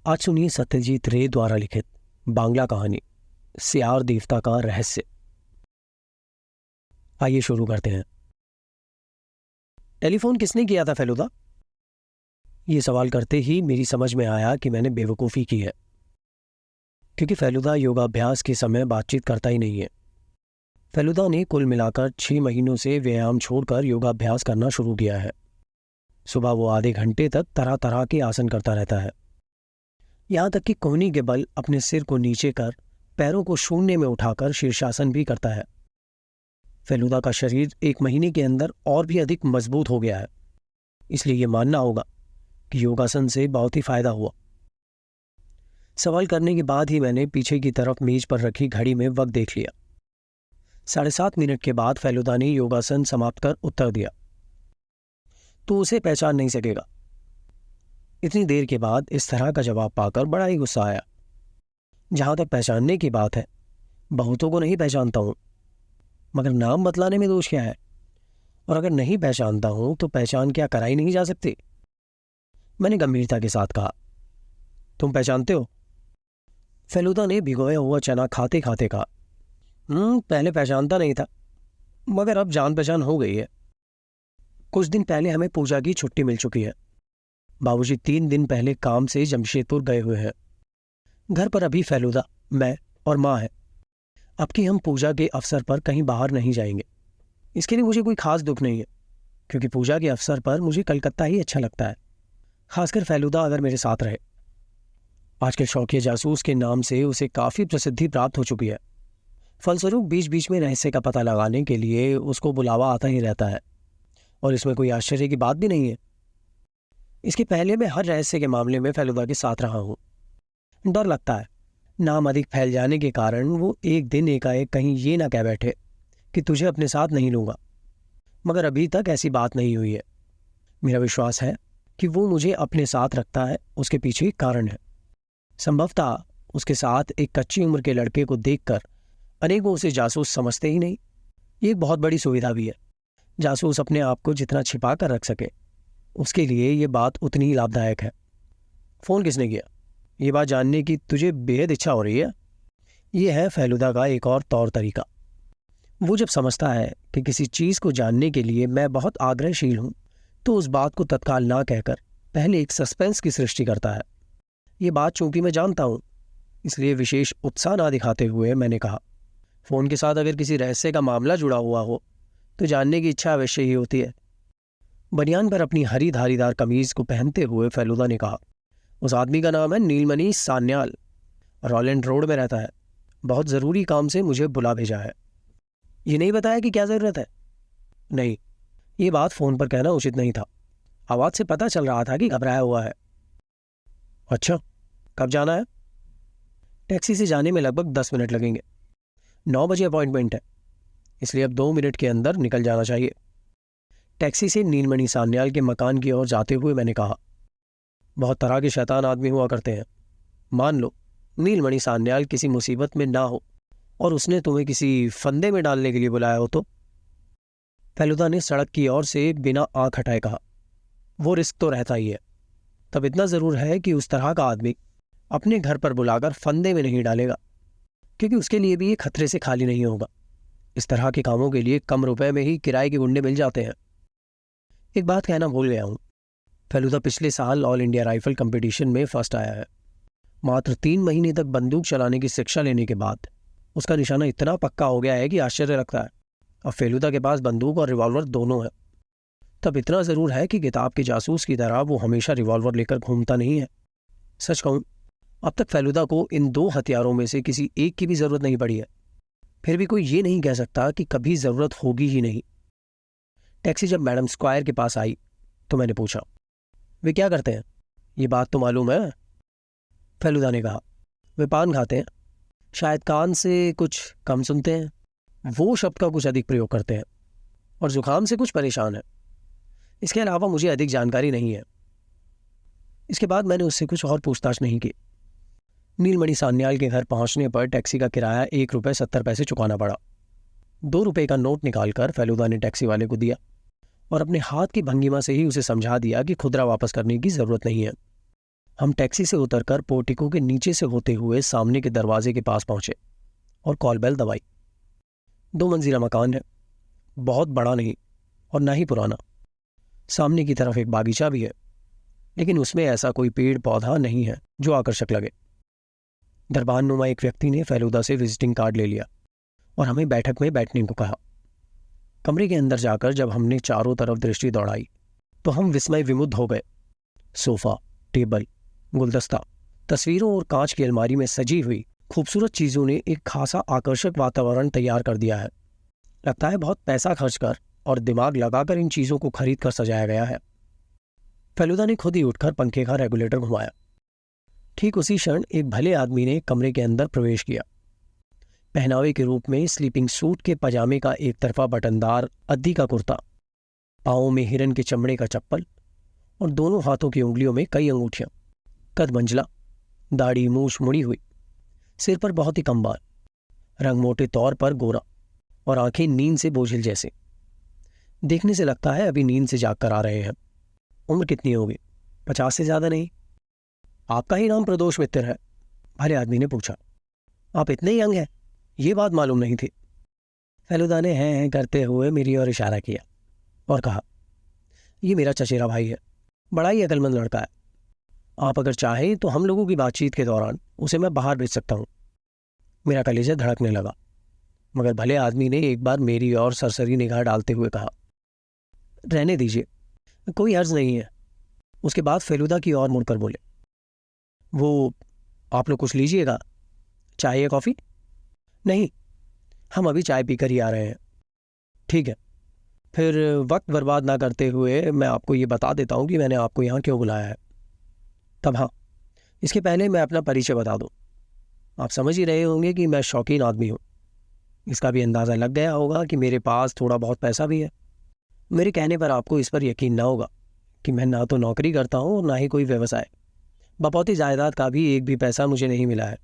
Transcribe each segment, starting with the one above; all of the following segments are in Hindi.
आज सुनिए सत्यजीत रे द्वारा लिखित बांग्ला कहानी सियार देवता का रहस्य। आइए शुरू करते हैं। टेलीफोन किसने किया था फेलुदा? ये सवाल करते ही मेरी समझ में आया कि मैंने बेवकूफ़ी की है, क्योंकि फेलुदा योगाभ्यास के समय बातचीत करता ही नहीं है। फेलुदा ने कुल मिलाकर 6 महीनों से व्यायाम छोड़कर योगाभ्यास करना शुरू किया है। सुबह वो आधे घंटे तक तरह तरह के आसन करता रहता है, यहां तक कि कोहनी के बल अपने सिर को नीचे कर पैरों को शून्य में उठाकर शीर्षासन भी करता है। फेलुदा का शरीर 1 महीने के अंदर और भी अधिक मजबूत हो गया है, इसलिए यह मानना होगा कि योगासन से बहुत ही फायदा हुआ। सवाल करने के बाद ही मैंने पीछे की तरफ मेज पर रखी घड़ी में वक्त देख लिया। 7.5 मिनट के बाद फेलुदा ने योगासन समाप्त कर उत्तर दिया, "तो उसे पहचान नहीं सकेगा।" इतनी देर के बाद इस तरह का जवाब पाकर बड़ा ही गुस्सा आया। जहां तक पहचानने की बात है, बहुतों को नहीं पहचानता हूं, मगर नाम बतलाने में दोष क्या है? और अगर नहीं पहचानता हूं तो पहचान क्या कराई नहीं जा सकती? मैंने गंभीरता के साथ कहा, "तुम पहचानते हो?" फेलुदा ने भिगोया हुआ चना खाते खाते कहा, पहले पहचानता नहीं था, मगर अब जान पहचान हो गई है। कुछ दिन पहले हमें पूजा की छुट्टी मिल चुकी है। बाबूजी 3 दिन पहले काम से जमशेदपुर गए हुए हैं। घर पर अभी फेलुदा, मैं और माँ है। अब की हम पूजा के अवसर पर कहीं बाहर नहीं जाएंगे। इसके लिए मुझे कोई खास दुख नहीं है, क्योंकि पूजा के अवसर पर मुझे कलकत्ता ही अच्छा लगता है, खासकर फेलुदा अगर मेरे साथ रहे। आजकल शौकिया जासूस के नाम से उसे काफ़ी प्रसिद्धि प्राप्त हो चुकी है। फलस्वरूप बीच बीच में रहस्य का पता लगाने के लिए उसको बुलावा आता ही रहता है, और इसमें कोई आश्चर्य की बात भी नहीं है। इसके पहले मैं हर रहस्य के मामले में फेलुदा के साथ रहा हूं। डर लगता है नाम अधिक फैल जाने के कारण वो एक दिन एकाएक कहीं ये ना कह बैठे कि तुझे अपने साथ नहीं लूंगा, मगर अभी तक ऐसी बात नहीं हुई है। मेरा विश्वास है कि वो मुझे अपने साथ रखता है, उसके पीछे एक कारण है। संभवतः उसके साथ एक कच्ची उम्र के लड़के को देखकर अनेकों उसे जासूस समझते ही नहीं। ये एक बहुत बड़ी सुविधा भी है। जासूस अपने आप को जितना छिपा कर रख सके, उसके लिए ये बात उतनी ही लाभदायक है। फोन किसने किया, ये बात जानने की तुझे बेहद इच्छा हो रही है? यह है फेलुदा का एक और तौर तरीका। वो जब समझता है कि किसी चीज को जानने के लिए मैं बहुत आग्रहशील हूं, तो उस बात को तत्काल ना कहकर पहले एक सस्पेंस की सृष्टि करता है। ये बात चूंकि मैं जानता हूं, इसलिए विशेष उत्साह ना दिखाते हुए मैंने कहा, फोन के साथ अगर किसी रहस्य का मामला जुड़ा हुआ हो तो जानने की इच्छा अवश्य ही होती है। बनियान पर अपनी हरी धारीदार कमीज को पहनते हुए फेलुदा ने कहा, "उस आदमी का नाम है नीलमणि सान्याल, रॉलैंड रोड में रहता है। बहुत ज़रूरी काम से मुझे बुला भेजा है।" ये नहीं बताया कि क्या ज़रूरत है? नहीं, ये बात फ़ोन पर कहना उचित नहीं था। आवाज़ से पता चल रहा था कि घबराया हुआ है। अच्छा, कब जाना है? टैक्सी से जाने में लगभग 10 मिनट लगेंगे। 9 बजे अपॉइंटमेंट है, इसलिए अब 2 मिनट के अंदर निकल जाना चाहिए। टैक्सी से नीलमणि सान्याल के मकान की ओर जाते हुए मैंने कहा, "बहुत तरह के शैतान आदमी हुआ करते हैं। मान लो नीलमणि सान्याल किसी मुसीबत में ना हो और उसने तुम्हें किसी फंदे में डालने के लिए बुलाया हो तो?" फेलुदा ने सड़क की ओर से बिना आंख हटाए कहा, "वो रिस्क तो रहता ही है। तब इतना ज़रूर है कि उस तरह का आदमी अपने घर पर बुलाकर फंदे में नहीं डालेगा, क्योंकि उसके लिए भी ये खतरे से खाली नहीं होगा। इस तरह के कामों के लिए कम रुपए में ही किराए के गुंडे मिल जाते हैं। एक बात कहना भूल गया हूं, फेलुदा पिछले साल ऑल इंडिया राइफल कंपटीशन में फर्स्ट आया है। मात्र 3 महीने तक बंदूक चलाने की शिक्षा लेने के बाद उसका निशाना इतना पक्का हो गया है कि आश्चर्य लगता है। अब फेलुदा के पास बंदूक और रिवॉल्वर दोनों है। तब इतना ज़रूर है कि किताब के जासूस की तरह वो हमेशा रिवॉल्वर लेकर घूमता नहीं है। सच कहूँ, अब तक फेलुदा को इन 2 हथियारों में से किसी एक की भी ज़रूरत नहीं पड़ी है। फिर भी कोई ये नहीं कह सकता कि कभी ज़रूरत होगी ही नहीं। टैक्सी जब मैडम स्क्वायर के पास आई तो मैंने पूछा, "वे क्या करते हैं? ये बात तो मालूम है?" फेलुदा ने कहा, "वे पान खाते हैं, शायद कान से कुछ कम सुनते हैं, वो शब्द का कुछ अधिक प्रयोग करते हैं, और जुकाम से कुछ परेशान है। इसके अलावा मुझे अधिक जानकारी नहीं है।" इसके बाद मैंने उससे कुछ और पूछताछ नहीं की। नीलमणि सान्याल के घर पहुंचने पर टैक्सी का किराया 1 रुपये 70 पैसे चुकाना पड़ा। 2 रुपये का नोट निकालकर फेलुदा ने टैक्सी वाले को दिया और अपने हाथ की भंगिमा से ही उसे समझा दिया कि खुदरा वापस करने की जरूरत नहीं है। हम टैक्सी से उतरकर पोर्टिको के नीचे से होते हुए सामने के दरवाजे के पास पहुंचे और कॉल बेल दबाई। 2 मंजिला मकान है, बहुत बड़ा नहीं और ना ही पुराना। सामने की तरफ एक बागीचा भी है, लेकिन उसमें ऐसा कोई पेड़ पौधा नहीं है जो आकर्षक लगे। दरबान नुमा एक व्यक्ति ने फेलुदा से विजिटिंग कार्ड ले लिया और हमें बैठक में बैठने को कहा। कमरे के अंदर जाकर जब हमने चारों तरफ दृष्टि दौड़ाई तो हम विस्मय विमुग्ध हो गए। सोफा, टेबल, गुलदस्ता, तस्वीरों और कांच की अलमारी में सजी हुई खूबसूरत चीजों ने एक खासा आकर्षक वातावरण तैयार कर दिया है। लगता है बहुत पैसा खर्च कर और दिमाग लगाकर इन चीजों को खरीद कर सजाया गया है। फेलुदा ने खुद ही उठकर पंखे का रेगुलेटर घुमाया। ठीक उसी क्षण एक भले आदमी ने कमरे के अंदर प्रवेश किया। पहनावे के रूप में स्लीपिंग सूट के पजामे का एक तरफा बटनदार अद्दी का कुर्ता, पांवों में हिरन के चमड़े का चप्पल और दोनों हाथों की उंगलियों में कई अंगूठियां, कद मंझला, दाढ़ी मूछ मुड़ी हुई, सिर पर बहुत ही कम बाल, रंग मोटे तौर पर गोरा और आंखें नींद से बोझिल जैसे। देखने से लगता है अभी नींद से जाग कर आ रहे हैं। उम्र कितनी होगी? 50 से ज्यादा नहीं। आपका ही नाम प्रदोष मित्र है? भले आदमी ने पूछा। आप इतने यंग हैं, ये बात मालूम नहीं थी। फेलुदा ने हैं करते हुए मेरी ओर इशारा किया और कहा, यह मेरा चचेरा भाई है, बड़ा ही अकलमंद लड़का है। आप अगर चाहें तो हम लोगों की बातचीत के दौरान उसे मैं बाहर भेज सकता हूं। मेरा कलेजा धड़कने लगा, मगर भले आदमी ने एक बार मेरी ओर सरसरी निगाह डालते हुए कहा, रहने दीजिए, कोई अर्ज नहीं है। उसके बाद फेलुदा की ओर मुड़कर बोले, वो आप लोग कुछ लीजिएगा? चाय या कॉफी? नहीं, हम अभी चाय पीकर ही आ रहे हैं। ठीक है, फिर वक्त बर्बाद ना करते हुए मैं आपको ये बता देता हूं कि मैंने आपको यहां क्यों बुलाया है। तब हाँ, इसके पहले मैं अपना परिचय बता दूं। आप समझ ही रहे होंगे कि मैं शौकीन आदमी हूं। इसका भी अंदाजा लग गया होगा कि मेरे पास थोड़ा बहुत पैसा भी है। मेरे कहने पर आपको इस पर यकीन ना होगा कि मैं ना तो नौकरी करता हूं और ना ही कोई व्यवसाय। बपौती जायदाद का भी एक भी पैसा मुझे नहीं मिला है।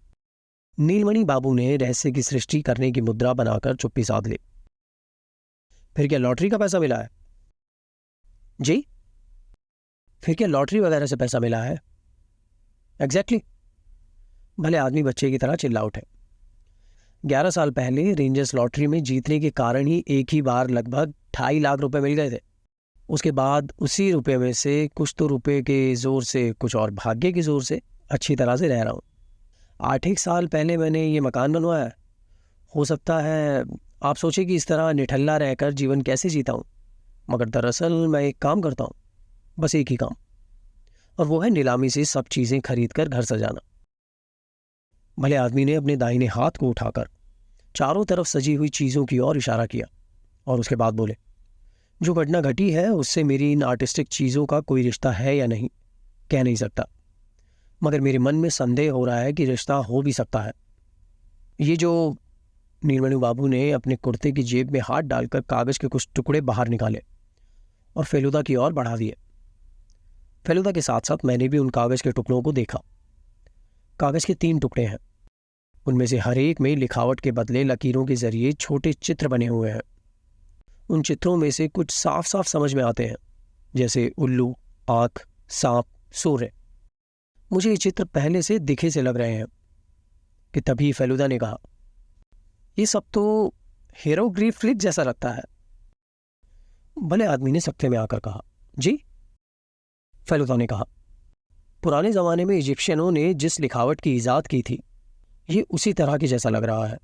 नीलमणि बाबू ने रहस्य की सृष्टि करने की मुद्रा बनाकर चुप्पी साध ली। फिर क्या लॉटरी का पैसा मिला है? जी, फिर क्या लॉटरी वगैरह से पैसा मिला है? एग्जैक्टली। भले आदमी बच्चे की तरह चिल्ला उठे। 11 साल पहले रेंजर्स लॉटरी में जीतने के कारण ही एक ही बार लगभग 2.5 लाख रुपए मिल गए थे। उसके बाद उसी रुपए में से कुछ तो रुपए के जोर से, कुछ और भाग्य के जोर से अच्छी तरह से रह रहा हूं। 8 साल पहले मैंने ये मकान बनवाया। हो सकता है आप सोचे कि इस तरह निठल्ला रहकर जीवन कैसे जीता हूं, मगर दरअसल मैं एक काम करता हूं, बस एक ही काम, और वो है नीलामी से सब चीजें खरीद कर घर सजाना। भले आदमी ने अपने दाहिने हाथ को उठाकर चारों तरफ सजी हुई चीजों की ओर इशारा किया और उसके बाद बोले, जो घटना घटी है उससे मेरी इन आर्टिस्टिक चीजों का कोई रिश्ता है या नहीं कह नहीं सकता, मगर मेरे मन में संदेह हो रहा है कि रिश्ता हो भी सकता है। ये जो नीलमणि बाबू ने अपने कुर्ते की जेब में हाथ डालकर कागज के कुछ टुकड़े बाहर निकाले और फेलुदा की ओर बढ़ा दिए। फेलुदा के साथ साथ मैंने भी उन कागज के टुकड़ों को देखा। कागज के 3 टुकड़े हैं। उनमें से हर एक में लिखावट के बदले लकीरों के जरिए छोटे चित्र बने हुए हैं। उन चित्रों में से कुछ साफ साफ समझ में आते हैं, जैसे उल्लू, आंख, सांप, सूर्य। मुझे ये चित्र पहले से दिखे से लग रहे हैं कि तभी फेलुदा ने कहा, ये सब तो हीरोग्लिफ जैसा लगता है। भले आदमी ने सख्ते में आकर कहा, जी? फेलुदा ने कहा, पुराने जमाने में इजिप्शियनों ने जिस लिखावट की इजाद की थी, ये उसी तरह की जैसा लग रहा है।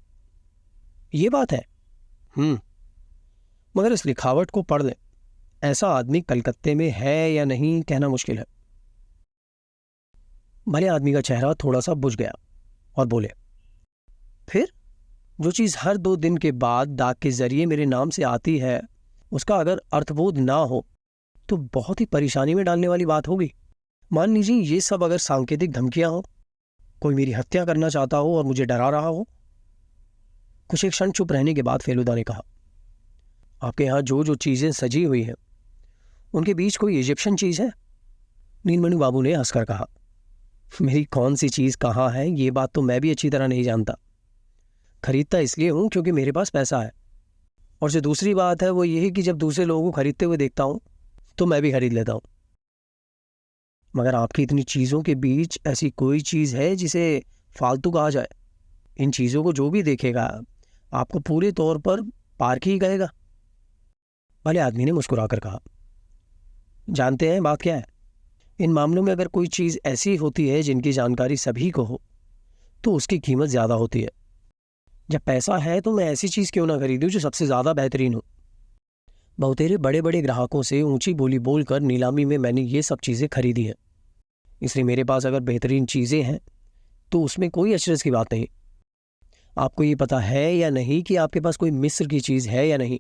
ये बात है। मगर इस लिखावट को पढ़ लें, ऐसा आदमी कलकत्ते में है या नहीं कहना मुश्किल है। भले आदमी का चेहरा थोड़ा सा बुझ गया और बोले, फिर जो चीज हर 2 दिन के बाद डाक के जरिए मेरे नाम से आती है, उसका अगर अर्थबोध ना हो तो बहुत ही परेशानी में डालने वाली बात होगी। मान लीजिए ये सब अगर सांकेतिक धमकियां हो, कोई मेरी हत्या करना चाहता हो और मुझे डरा रहा हो। कुछ एक क्षण चुप रहने के बाद फेलुदा ने कहा, आपके यहां जो जो चीजें सजी हुई हैं, उनके बीच कोई इजिप्शियन चीज है? नीलमणि बाबू ने हंसकर कहा, मेरी कौन सी चीज कहाँ है ये बात तो मैं भी अच्छी तरह नहीं जानता। खरीदता इसलिए हूं क्योंकि मेरे पास पैसा है, और जो दूसरी बात है वो ये है कि जब दूसरे लोगों को खरीदते हुए देखता हूं तो मैं भी खरीद लेता हूं। मगर आपकी इतनी चीज़ों के बीच ऐसी कोई चीज़ है जिसे फालतू कहा जाए? इन चीज़ों को जो भी देखेगा आपको पूरे तौर पर पार्क ही कहेगा। वाले आदमी ने मुस्कुराकर कहा, जानते हैं बात क्या है? इन मामलों में अगर कोई चीज़ ऐसी होती है जिनकी जानकारी सभी को हो तो उसकी कीमत ज़्यादा होती है। जब पैसा है तो मैं ऐसी चीज़ क्यों ना खरीदूं जो सबसे ज़्यादा बेहतरीन हो। बहुतेरे बड़े बड़े ग्राहकों से ऊंची बोली बोलकर नीलामी में मैंने ये सब चीज़ें खरीदी हैं, इसलिए मेरे पास अगर बेहतरीन चीज़ें हैं तो उसमें कोई अचरज की बात नहीं। आपको ये पता है या नहीं कि आपके पास कोई मिस्र की चीज़ है या नहीं?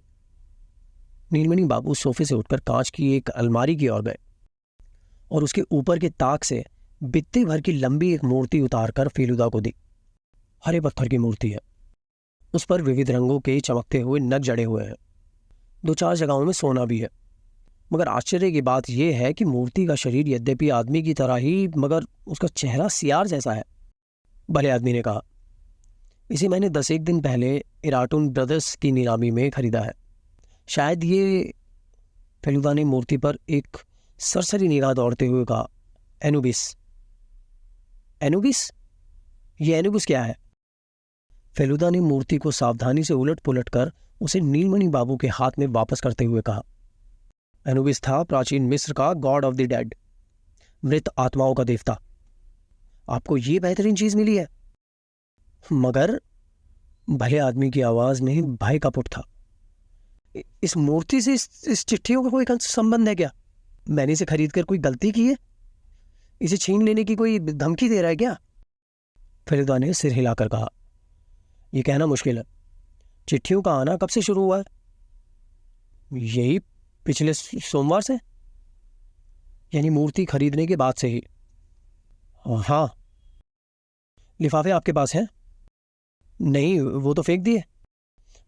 नीलमणि बाबू सोफे से उठकर कांच की एक अलमारी की ओर गए और उसके ऊपर के ताक से बित्ते भर की लंबी एक मूर्ति उतारकर फेलुदा को दी। हरे पत्थर की मूर्ति है, उस पर विविध रंगों के चमकते हुए नग जड़े हुए हैं। 2-4 जगहों में सोना भी है। मगर आश्चर्य की बात यह है कि मूर्ति का शरीर यद्यपि आदमी की तरह ही मगर उसका चेहरा सियार जैसा है। भले आदमी ने कहा, इसे मैंने 10-1 दिन पहले इराटून ब्रदर्स की नीलामी में खरीदा है। शायद ये, फेलुदा ने मूर्ति पर एक सरसरी निगाह दौड़ते हुए कहा, एनुबिस। एनुबिस? ये एनुबिस क्या है? फेलुदा ने मूर्ति को सावधानी से उलट पुलट कर उसे नीलमणि बाबू के हाथ में वापस करते हुए कहा, एनुबिस था प्राचीन मिस्र का गॉड ऑफ द डेड, मृत आत्माओं का देवता। आपको ये बेहतरीन चीज मिली है? मगर भले आदमी की आवाज में भय का पुट था। इस मूर्ति से इस चिट्ठियों का कोई संबंध है क्या? मैंने इसे खरीदकर कोई गलती की है? इसे छीन लेने की कोई धमकी दे रहा है क्या? फेलुदा ने सिर हिलाकर कहा, यह कहना मुश्किल है। चिट्ठियों का आना कब से शुरू हुआ है? यही पिछले सोमवार से, यानी मूर्ति खरीदने के बाद से ही। हाँ। लिफाफे आपके पास हैं? नहीं, वो तो फेंक दिए।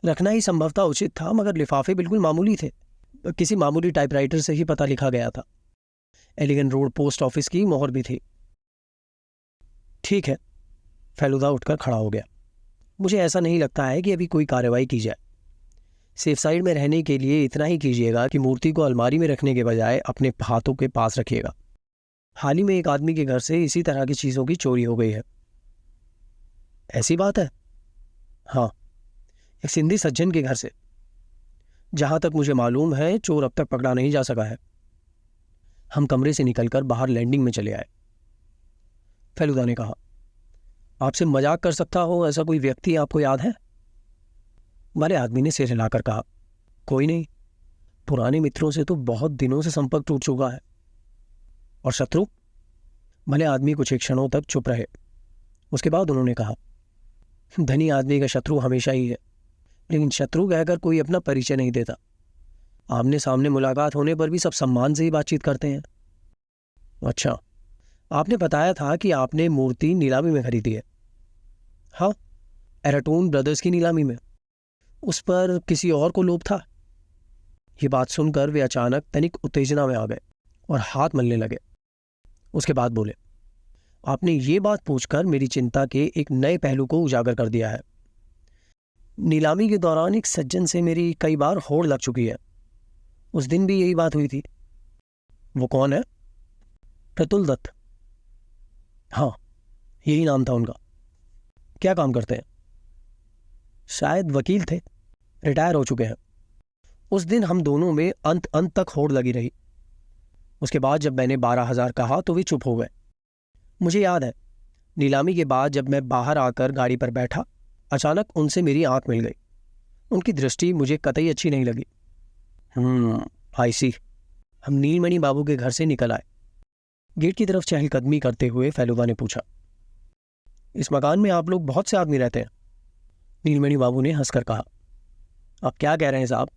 रखना ही संभवतः उचित था, मगर लिफाफे बिल्कुल मामूली थे। किसी मामूली टाइपराइटर से ही पता लिखा गया था। एलिगन रोड पोस्ट ऑफिस की मोहर भी थी। ठीक है। फेलुदा उठकर खड़ा हो गया। मुझे ऐसा नहीं लगता है कि अभी कोई कार्रवाई की जाए। सेफ साइड में रहने के लिए इतना ही कीजिएगा कि मूर्ति को अलमारी में रखने के बजाय अपने हाथों के पास रखिएगा। हाल ही में एक आदमी के घर से इसी तरह की चीज़ों की चोरी हो गई है। ऐसी बात है? हाँ, एक सिंधी सज्जन के घर से। जहां तक मुझे मालूम है चोर अब तक पकड़ा नहीं जा सका है। हम कमरे से निकलकर बाहर लैंडिंग में चले आए। फेलुदा ने कहा, आपसे मजाक कर सकता हो ऐसा कोई व्यक्ति आपको याद है? वाले आदमी ने सिर हिलाकर कहा, कोई नहीं। पुराने मित्रों से तो बहुत दिनों से संपर्क टूट चुका है। और शत्रु? भले आदमी कुछ क्षणों तक चुप रहे। उसके बाद उन्होंने कहा, धनी आदमी का शत्रु हमेशा ही है, लेकिन शत्रु कहकर कोई अपना परिचय नहीं देता। आमने सामने मुलाकात होने पर भी सब सम्मान से ही बातचीत करते हैं। अच्छा, आपने बताया था कि आपने मूर्ति नीलामी में खरीदी है। हाँ, एराटून ब्रदर्स की नीलामी में। उस पर किसी और को लोभ था? ये बात सुनकर वे अचानक तनिक उत्तेजना में आ गए और हाथ मलने लगे। उसके बाद बोले, आपने ये बात पूछकर मेरी चिंता के एक नए पहलू को उजागर कर दिया है। नीलामी के दौरान एक सज्जन से मेरी कई बार होड़ लग चुकी है। उस दिन भी यही बात हुई थी। वो कौन है? प्रतुल दत्त। हाँ, यही नाम था उनका। क्या काम करते हैं? शायद वकील थे, रिटायर हो चुके हैं। उस दिन हम दोनों में अंत तक होड़ लगी रही। उसके बाद जब मैंने 12,000 कहा तो वे चुप हो गए। मुझे याद है, नीलामी के बाद जब मैं बाहर आकर गाड़ी पर बैठा, अचानक उनसे मेरी आंख मिल गई। उनकी दृष्टि मुझे कतई अच्छी नहीं लगी। आई सी। हम नीलमणि बाबू के घर से निकल आए। गेट की तरफ चहलकदमी करते हुए फेलुदा ने पूछा, इस मकान में आप लोग बहुत से आदमी रहते हैं? नीलमणि बाबू ने हंसकर कहा, आप क्या कह रहे हैं साहब?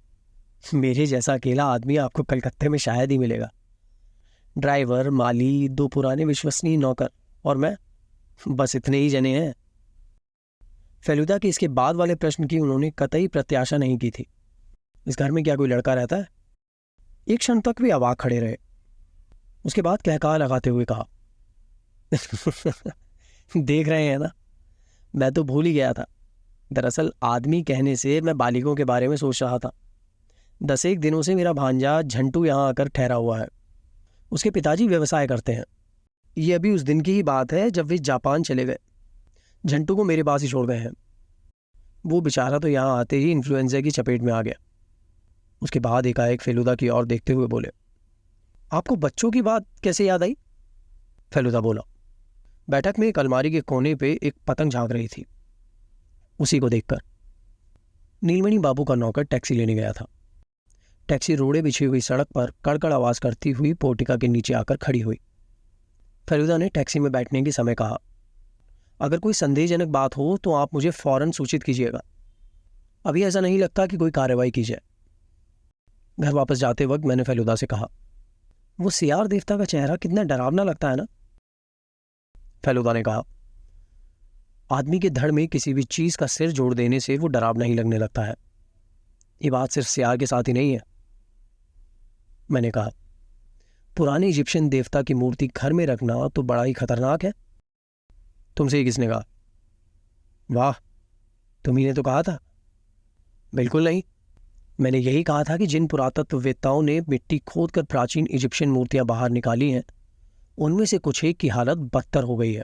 मेरे जैसा अकेला आदमी आपको कलकत्ते में शायद ही मिलेगा। ड्राइवर, माली, 2 पुराने विश्वसनीय नौकर और मैं, बस इतने ही जने हैं। फेलुदा के इसके बाद वाले प्रश्न की उन्होंने कतई प्रत्याशा नहीं की थी। इस घर में क्या कोई लड़का रहता है? एक क्षण तक वे अवाक खड़े रहे। उसके बाद कहका लगाते हुए कहा, देख रहे हैं ना, मैं तो भूल ही गया था। दरअसल आदमी कहने से मैं बालिगों के बारे में सोच रहा था। 10-1 दिनों से मेरा भांजा झंटू यहाँ आकर ठहरा हुआ है। उसके पिताजी व्यवसाय करते हैं। ये अभी उस दिन की ही बात है जब वे जापान चले गए। झंटू को मेरे पास ही छोड़ गए हैं। वो बेचारा तो यहाँ आते ही इन्फ्लुएंजा की चपेट में आ गया। उसके बाद एकाएक फेलुदा की ओर देखते हुए बोले, आपको बच्चों की बात कैसे याद आई? फेलुदा बोला, बैठक में एक अलमारी के कोने पे एक पतंग झांक रही थी, उसी को देखकर। नीलमणि बाबू का नौकर टैक्सी लेने गया था। टैक्सी रोड़े बिछी हुई सड़क पर कड़कड़ आवाज करती हुई पोर्टिका के नीचे आकर खड़ी हुई। फेलुदा ने टैक्सी में बैठने के समय कहा, अगर कोई संदेहजनक बात हो तो आप मुझे फौरन सूचित कीजिएगा। अभी ऐसा नहीं लगता कि कोई कार्रवाई की जाए। घर वापस जाते वक्त मैंने फेलुदा से कहा, वो सियार देवता का चेहरा कितना डरावना लगता है ना? फेलुदा ने कहा, आदमी के धड़ में किसी भी चीज का सिर जोड़ देने से वो डरावना ही लगने लगता है। ये बात सिर्फ सियार के साथ ही नहीं है। मैंने कहा, पुराने इजिप्शियन देवता की मूर्ति घर में रखना तो बड़ा ही खतरनाक है। तुमसे ही किसने कहा? वाह, तुम्ही ने तो कहा था। बिल्कुल नहीं, मैंने यही कहा था कि जिन पुरातत्ववेत्ताओं ने मिट्टी खोदकर प्राचीन इजिप्शियन मूर्तियां बाहर निकाली हैं, उनमें से कुछ एक की हालत बदतर हो गई है।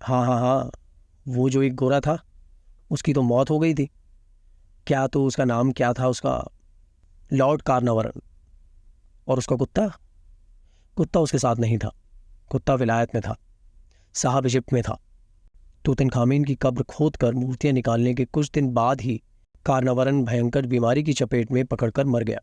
हाँ हाँ हाँ, वो जो एक गोरा था, उसकी तो मौत हो गई थी। क्या तो उसका नाम क्या था उसका? लॉर्ड कार्नावरन। और उसका कुत्ता? कुत्ता उसके साथ नहीं था। कुत्ता विलायत में था, साहब इजिप्ट में था। तूतनखामेन की कब्र खोदकर मूर्तियां निकालने के कुछ दिन बाद ही कार्नावरन भयंकर बीमारी की चपेट में पकड़कर मर गया।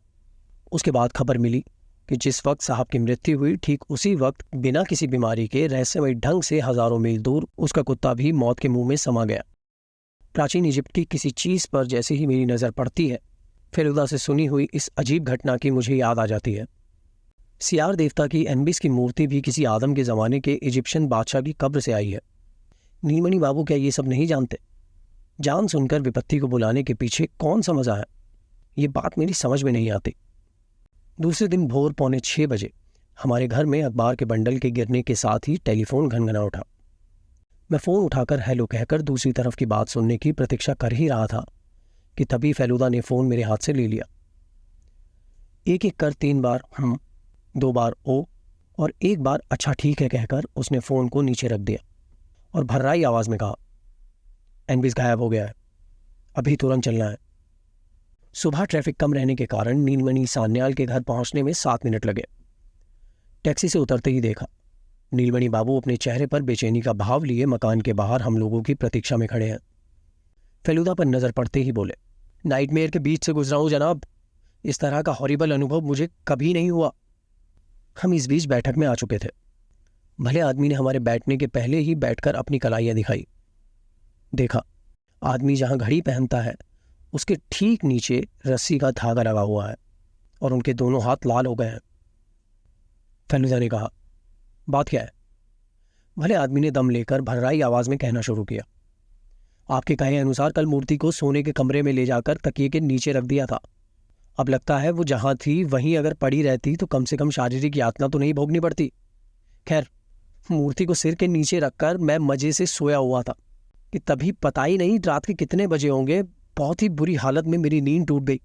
उसके बाद खबर मिली कि जिस वक्त साहब की मृत्यु हुई, ठीक उसी वक्त बिना किसी बीमारी के रहस्यमय ढंग से हजारों मील दूर उसका कुत्ता भी मौत के मुंह में समा गया। प्राचीन इजिप्ट की किसी चीज पर जैसे ही मेरी नजर पड़ती है, फेलुदा से सुनी हुई इस अजीब घटना की मुझे याद आ जाती है। सियार देवता की एनबिस की मूर्ति भी किसी आदम के जमाने के इजिप्शियन बादशाह की कब्र से आई है। नीलमणि बाबू क्या ये सब नहीं जानते? जान सुनकर विपत्ति को बुलाने के पीछे कौन सा मजा है, ये बात मेरी समझ में नहीं आती। दूसरे दिन भोर 5:45 बजे हमारे घर में अखबार के बंडल के गिरने के साथ ही टेलीफोन घनघना उठा। मैं फोन उठाकर हेलो कहकर दूसरी तरफ की बात सुनने की प्रतीक्षा कर ही रहा था कि तभी फेलुदा ने फोन मेरे हाथ से ले लिया। एक एक कर 3 बार 2 बार ओ और 1 बार अच्छा ठीक है कहकर उसने फोन को नीचे रख दिया और भर्राई आवाज में कहा, एनबिस गायब हो गया है, अभी तुरंत चलना है। सुबह ट्रैफिक कम रहने के कारण नीलमणि सान्याल के घर पहुंचने में 7 मिनट लगे। टैक्सी से उतरते ही देखा नीलमणि बाबू अपने चेहरे पर बेचैनी का भाव लिए मकान के बाहर हम लोगों की प्रतीक्षा में खड़े हैं। फेलुदा पर नजर पड़ते ही बोले, नाइटमेयर के बीच से गुजरा हूं जनाब। इस तरह का हॉरिबल अनुभव मुझे कभी नहीं हुआ। हम इस बीच बैठक में आ चुके थे। भले आदमी ने हमारे बैठने के पहले ही बैठकर अपनी कलाइयां दिखाई। देखा, आदमी जहां घड़ी पहनता है उसके ठीक नीचे रस्सी का धागा लगा हुआ है और उनके दोनों हाथ लाल हो गए हैं। फेलुदा ने कहा, बात क्या है? भले आदमी ने दम लेकर भर्राई आवाज में कहना शुरू किया, आपके कहे अनुसार कल मूर्ति को सोने के कमरे में ले जाकर तकिए के नीचे रख दिया था। अब लगता है वो जहां थी वहीं अगर पड़ी रहती तो कम से कम शारीरिक यातना तो नहीं भोगनी पड़ती। खैर, मूर्ति को सिर के नीचे रखकर मैं मजे से सोया हुआ था कि तभी पता ही नहीं रात के कितने बजे होंगे, बहुत ही बुरी हालत में मेरी नींद टूट गई।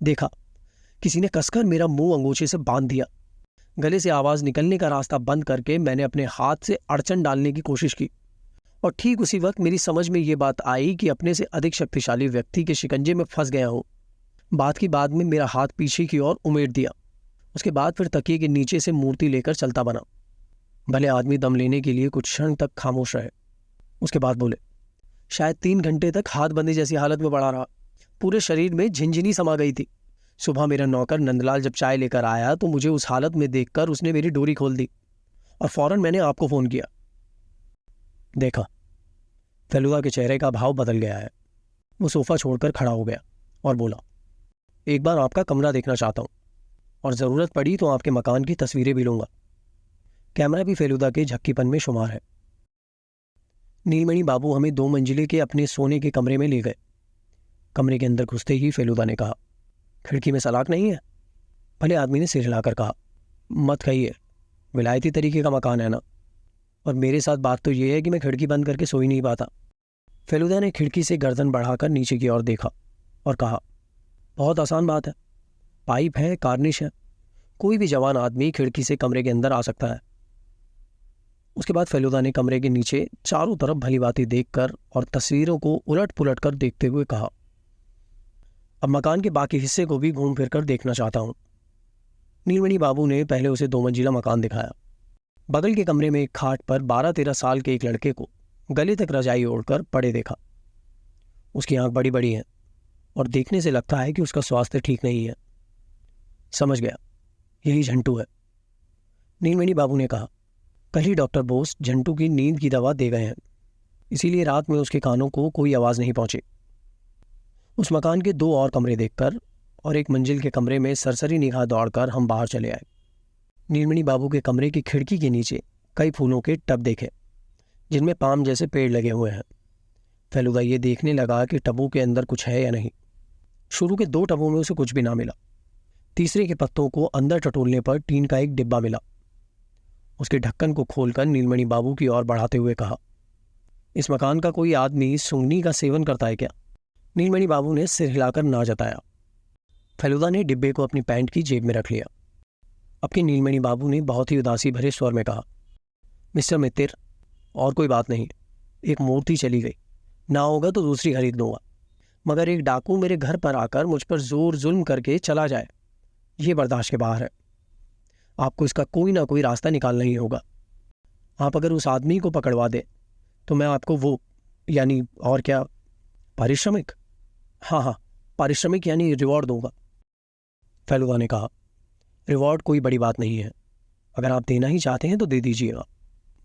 देखा, किसी ने कसकर मेरा मुंह अंगोछे से बांध दिया। गले से आवाज निकलने का रास्ता बंद करके मैंने अपने हाथ से अड़चन डालने की कोशिश की और ठीक उसी वक्त मेरी समझ में ये बात आई कि अपने से अधिक शक्तिशाली व्यक्ति के शिकंजे में फंस गया हूं। बात की बाद में मेरा हाथ पीछे की ओर उमेड़ दिया। उसके बाद फिर तकिए के नीचे से मूर्ति लेकर चलता बना। भले आदमी दम लेने के लिए कुछ क्षण तक खामोश रहे। उसके बाद बोले, शायद 3 घंटे तक हाथ बंधे जैसी हालत में पड़ा रहा। पूरे शरीर में झिनझिनी समा गई थी। सुबह मेरा नौकर नंदलाल जब चाय लेकर आया तो मुझे उस हालत में देखकर उसने मेरी डोरी खोल दी और फौरन मैंने आपको फोन किया। देखा, फेलुदा के चेहरे का भाव बदल गया है। वो सोफा छोड़कर खड़ा हो गया और बोला, एक बार आपका कमरा देखना चाहता हूं और जरूरत पड़ी तो आपके मकान की तस्वीरें भी लूंगा। कैमरा भी फेलुदा के झक्कीपन में शुमार है। नीलमणि बाबू हमें 2 मंजिले के अपने सोने के कमरे में ले गए। कमरे के अंदर घुसते ही फेलुदा ने कहा, खिड़की में सलाख नहीं है? भले आदमी ने सिर हिलाकर कहा, मत कहिए, विलायती तरीके का मकान है ना, और मेरे साथ बात तो यह है कि मैं खिड़की बंद करके सो ही नहीं पाता। फेलुदा ने खिड़की से गर्दन बढ़ाकर नीचे की ओर देखा और कहा, बहुत आसान बात है, पाइप है, कार्निश है, कोई भी जवान आदमी खिड़की से कमरे के अंदर आ सकता है। उसके बाद फेलुदा ने कमरे के नीचे चारों तरफ भलीभांति देखकर और तस्वीरों को उलट पुलट कर देखते हुए कहा, अब मकान के बाकी हिस्से को भी घूम फिर कर देखना चाहता हूं। नीलमणि बाबू ने पहले उसे 2 मंजिला मकान दिखाया। बगल के कमरे में एक खाट पर 12-13 साल के एक लड़के को गले तक रजाई ओढ़कर पड़े देखा। उसकी आंख बड़ी बड़ी है और देखने से लगता है कि उसका स्वास्थ्य ठीक नहीं है। समझ गया, यही झंटू है, नीलमणि बाबू ने कहा। कल ही डॉक्टर बोस झंटू की नींद की दवा दे गए हैं, इसीलिए रात में उसके कानों को कोई आवाज़ नहीं पहुंची। उस मकान के 2 और कमरे देखकर और एक मंजिल के कमरे में सरसरी निगाह दौड़कर हम बाहर चले आए। नीलमणि बाबू के कमरे की खिड़की के नीचे कई फूलों के टब देखे, जिनमें पाम जैसे पेड़ लगे हुए हैं। फेलुदा ये देखने लगा कि टबों के अंदर कुछ है या नहीं। शुरू के 2 टबों में उसे कुछ भी ना मिला। तीसरे के पत्तों को अंदर टटोलने पर टीन का एक डिब्बा मिला। उसके ढक्कन को खोलकर नीलमणि बाबू की ओर बढ़ाते हुए कहा, इस मकान का कोई आदमी सूंघनी का सेवन करता है क्या? नीलमणि बाबू ने सिर हिलाकर ना जताया। फेलुदा ने डिब्बे को अपनी पैंट की जेब में रख लिया। अब के नीलमणि बाबू ने बहुत ही उदासी भरे स्वर में कहा, मिस्टर मित्तिर, और कोई बात नहीं, एक मूर्ति चली गई, ना होगा तो दूसरी खरीद लूंगा, मगर एक डाकू मेरे घर पर आकर मुझ पर जोर जुल्म करके चला जाए, ये बर्दाश्त के बाहर है। आपको इसका कोई ना कोई रास्ता निकालना ही होगा। आप अगर उस आदमी को पकड़वा दे तो मैं आपको वो, यानी और क्या, पारिश्रमिक? हाँ, पारिश्रमिक यानी रिवॉर्ड दूंगा, फेलुदा ने कहा। रिवॉर्ड कोई बड़ी बात नहीं है, अगर आप देना ही चाहते हैं तो दे दीजिएगा,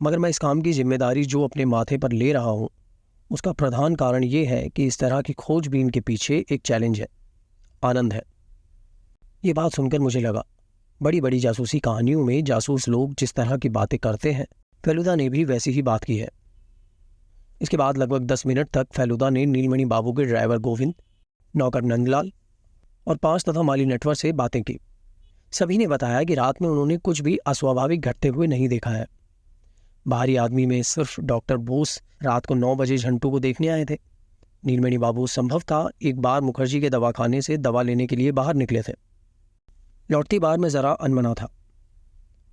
मगर मैं इस काम की जिम्मेदारी जो अपने माथे पर ले रहा हूं, उसका प्रधान कारण यह है कि इस तरह की खोजबीन के पीछे एक चैलेंज है, आनंद है। ये बात सुनकर मुझे लगा, बड़ी बड़ी जासूसी कहानियों में जासूस लोग जिस तरह की बातें करते हैं, फेलुदा ने भी वैसी ही बात की है। इसके बाद लगभग 10 मिनट तक फेलुदा ने नीलमणि बाबू के ड्राइवर गोविंद, नौकर नंदलाल और 5 तथा माली नटवर से बातें की। सभी ने बताया कि रात में उन्होंने कुछ भी अस्वाभाविक घटते हुए नहीं देखा है। बाहरी आदमी में सिर्फ डॉक्टर बोस रात को 9 बजे झंटू को देखने आए थे। नीलमणि बाबू संभवतः एक बार मुखर्जी के दवाखाने से दवा लेने के लिए बाहर निकले थे। लौटती बार में जरा अनमना था।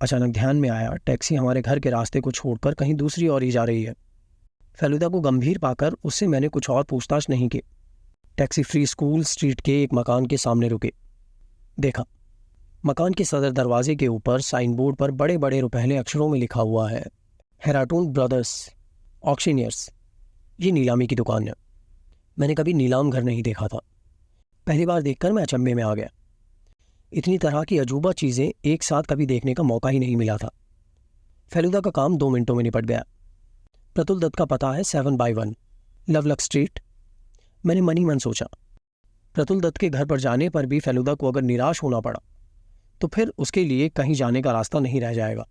अचानक ध्यान में आया, टैक्सी हमारे घर के रास्ते को छोड़कर कहीं दूसरी ओर ही जा रही है। फेलुदा को गंभीर पाकर उससे मैंने कुछ और पूछताछ नहीं की। टैक्सी फ्री स्कूल स्ट्रीट के एक मकान के सामने रुके। देखा, मकान के सदर दरवाजे के ऊपर साइन बोर्ड पर बड़े बड़े रुपहले अक्षरों में लिखा हुआ है, हेराटून ब्रदर्स ऑक्शनियर्स। ये नीलामी की दुकान है। मैंने कभी नीलाम घर नहीं देखा था। पहली बार देखकर मैं अचंभे में आ गया। इतनी तरह की अजूबा चीज़ें एक साथ कभी देखने का मौका ही नहीं मिला था। फेलुदा का काम 2 मिनटों में निपट गया। प्रतुल दत्त का पता है 7/1 लवलक स्ट्रीट। मैंने मन ही मन सोचा, प्रतुल दत्त के घर पर जाने पर भी फेलुदा को अगर निराश होना पड़ा तो फिर उसके लिए कहीं जाने का रास्ता नहीं रह जाएगा।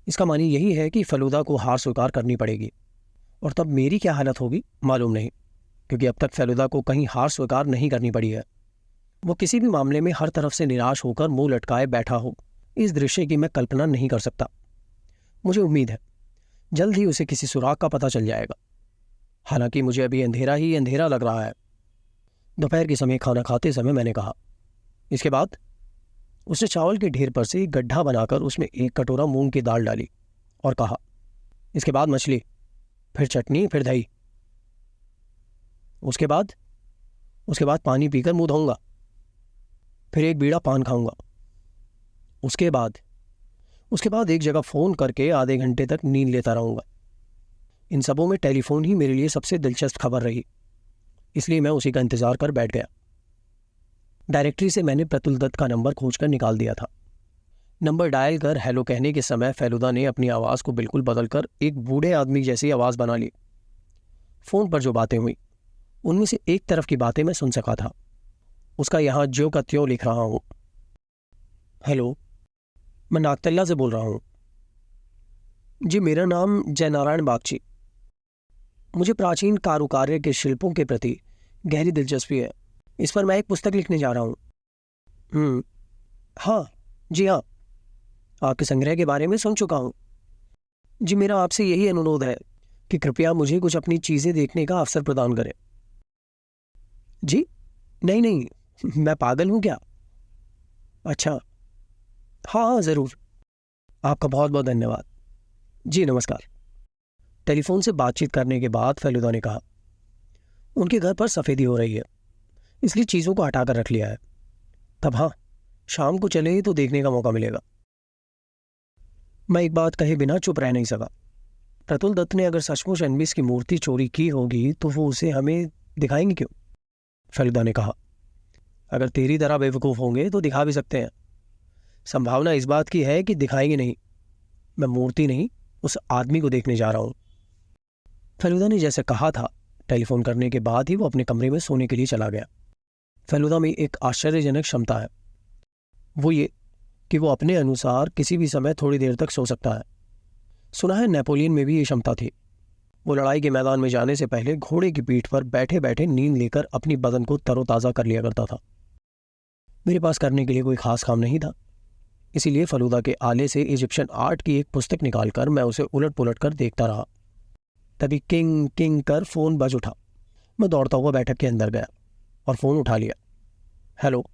इसका मानी यही है कि फेलुदा को हार स्वीकार करनी पड़ेगी, और तब मेरी क्या हालत होगी मालूम नहीं, क्योंकि अब तक फेलुदा को कहीं हार स्वीकार नहीं करनी पड़ी है। वो किसी भी मामले में हर तरफ से निराश होकर मुंह लटकाए बैठा हो, इस दृश्य की मैं कल्पना नहीं कर सकता। मुझे उम्मीद है जल्द ही उसे किसी सुराग का पता चल जाएगा। हालांकि मुझे अभी अंधेरा ही अंधेरा लग रहा है। दोपहर के समय खाना खाते समय मैंने कहा, इसके बाद? उसने चावल के ढेर पर से एक गड्ढा बनाकर उसमें 1 कटोरा मूंग की दाल डाली और कहा, इसके बाद मछली, फिर चटनी, फिर दही। उसके बाद पानी पीकर मुंह धोऊंगा, फिर 1 बीड़ा पान खाऊंगा। उसके बाद एक जगह फ़ोन करके आधे घंटे तक नींद लेता रहूंगा। इन सबों में टेलीफोन ही मेरे लिए सबसे दिलचस्प खबर रही, इसलिए मैं उसी का इंतज़ार कर बैठ गया। डायरेक्टरी से मैंने प्रतुल दत्त का नंबर खोजकर निकाल दिया था। नंबर डायल कर हेलो कहने के समय फेलुदा ने अपनी आवाज़ को बिल्कुल बदलकर एक बूढ़े आदमी जैसी आवाज़ बना ली। फ़ोन पर जो बातें हुई उनमें से एक तरफ की बातें मैं सुन सका था। उसका यहाँ ज्यों का त्यों लिख रहा हूँ। हेलो, मैं नागतल्ला से बोल रहा हूँ। जी, मेरा नाम जयनारायण बागची। मुझे प्राचीन कारुकार्य के शिल्पों के प्रति गहरी दिलचस्पी है। इस पर मैं एक पुस्तक लिखने जा रहा हूँ। हाँ, जी हाँ, आपके संग्रह के बारे में सुन चुका हूँ। जी, मेरा आपसे यही अनुरोध है कि कृपया मुझे कुछ अपनी चीज़ें देखने का अवसर प्रदान करें। जी नहीं, मैं पागल हूँ क्या? अच्छा, हाँ ज़रूर। आपका बहुत बहुत धन्यवाद। जी नमस्कार। टेलीफोन से बातचीत करने के बाद फेलुदा ने कहा, उनके घर पर सफ़ेदी हो रही है, इसलिए चीज़ों को हटा कर रख लिया है। तब हाँ, शाम को चले तो देखने का मौका मिलेगा। मैं एक बात कहे बिना चुप रह नहीं सका। प्रतुल दत्त ने अगर सचमुच एनबीस की मूर्ति चोरी की होगी तो वो उसे हमें दिखाएंगे क्यों? फेलुदा ने कहा, अगर तेरी तरह बेवकूफ़ होंगे तो दिखा भी सकते हैं। संभावना इस बात की है कि दिखाएंगे नहीं। मैं मूर्ति नहीं, उस आदमी को देखने जा रहा हूं। फेलुदा ने जैसे कहा था, टेलीफोन करने के बाद ही वो अपने कमरे में सोने के लिए चला गया। फेलुदा में एक आश्चर्यजनक क्षमता है, वो ये कि वो अपने अनुसार किसी भी समय थोड़ी देर तक सो सकता है। सुना है नेपोलियन में भी ये क्षमता थी। वो लड़ाई के मैदान में जाने से पहले घोड़े की पीठ पर बैठे बैठे नींद लेकर अपनी बदन को तरोताज़ा कर लिया करता था। मेरे पास करने के लिए कोई खास काम नहीं था, इसीलिए फेलुदा के आले से इजिप्शियन आर्ट की एक पुस्तक निकालकर मैं उसे उलट पुलट कर देखता रहा। तभी किंग किंग कर फोन बज उठा। मैं दौड़ता हुआ बैठक के अंदर गया और फोन उठा लिया। हेलो।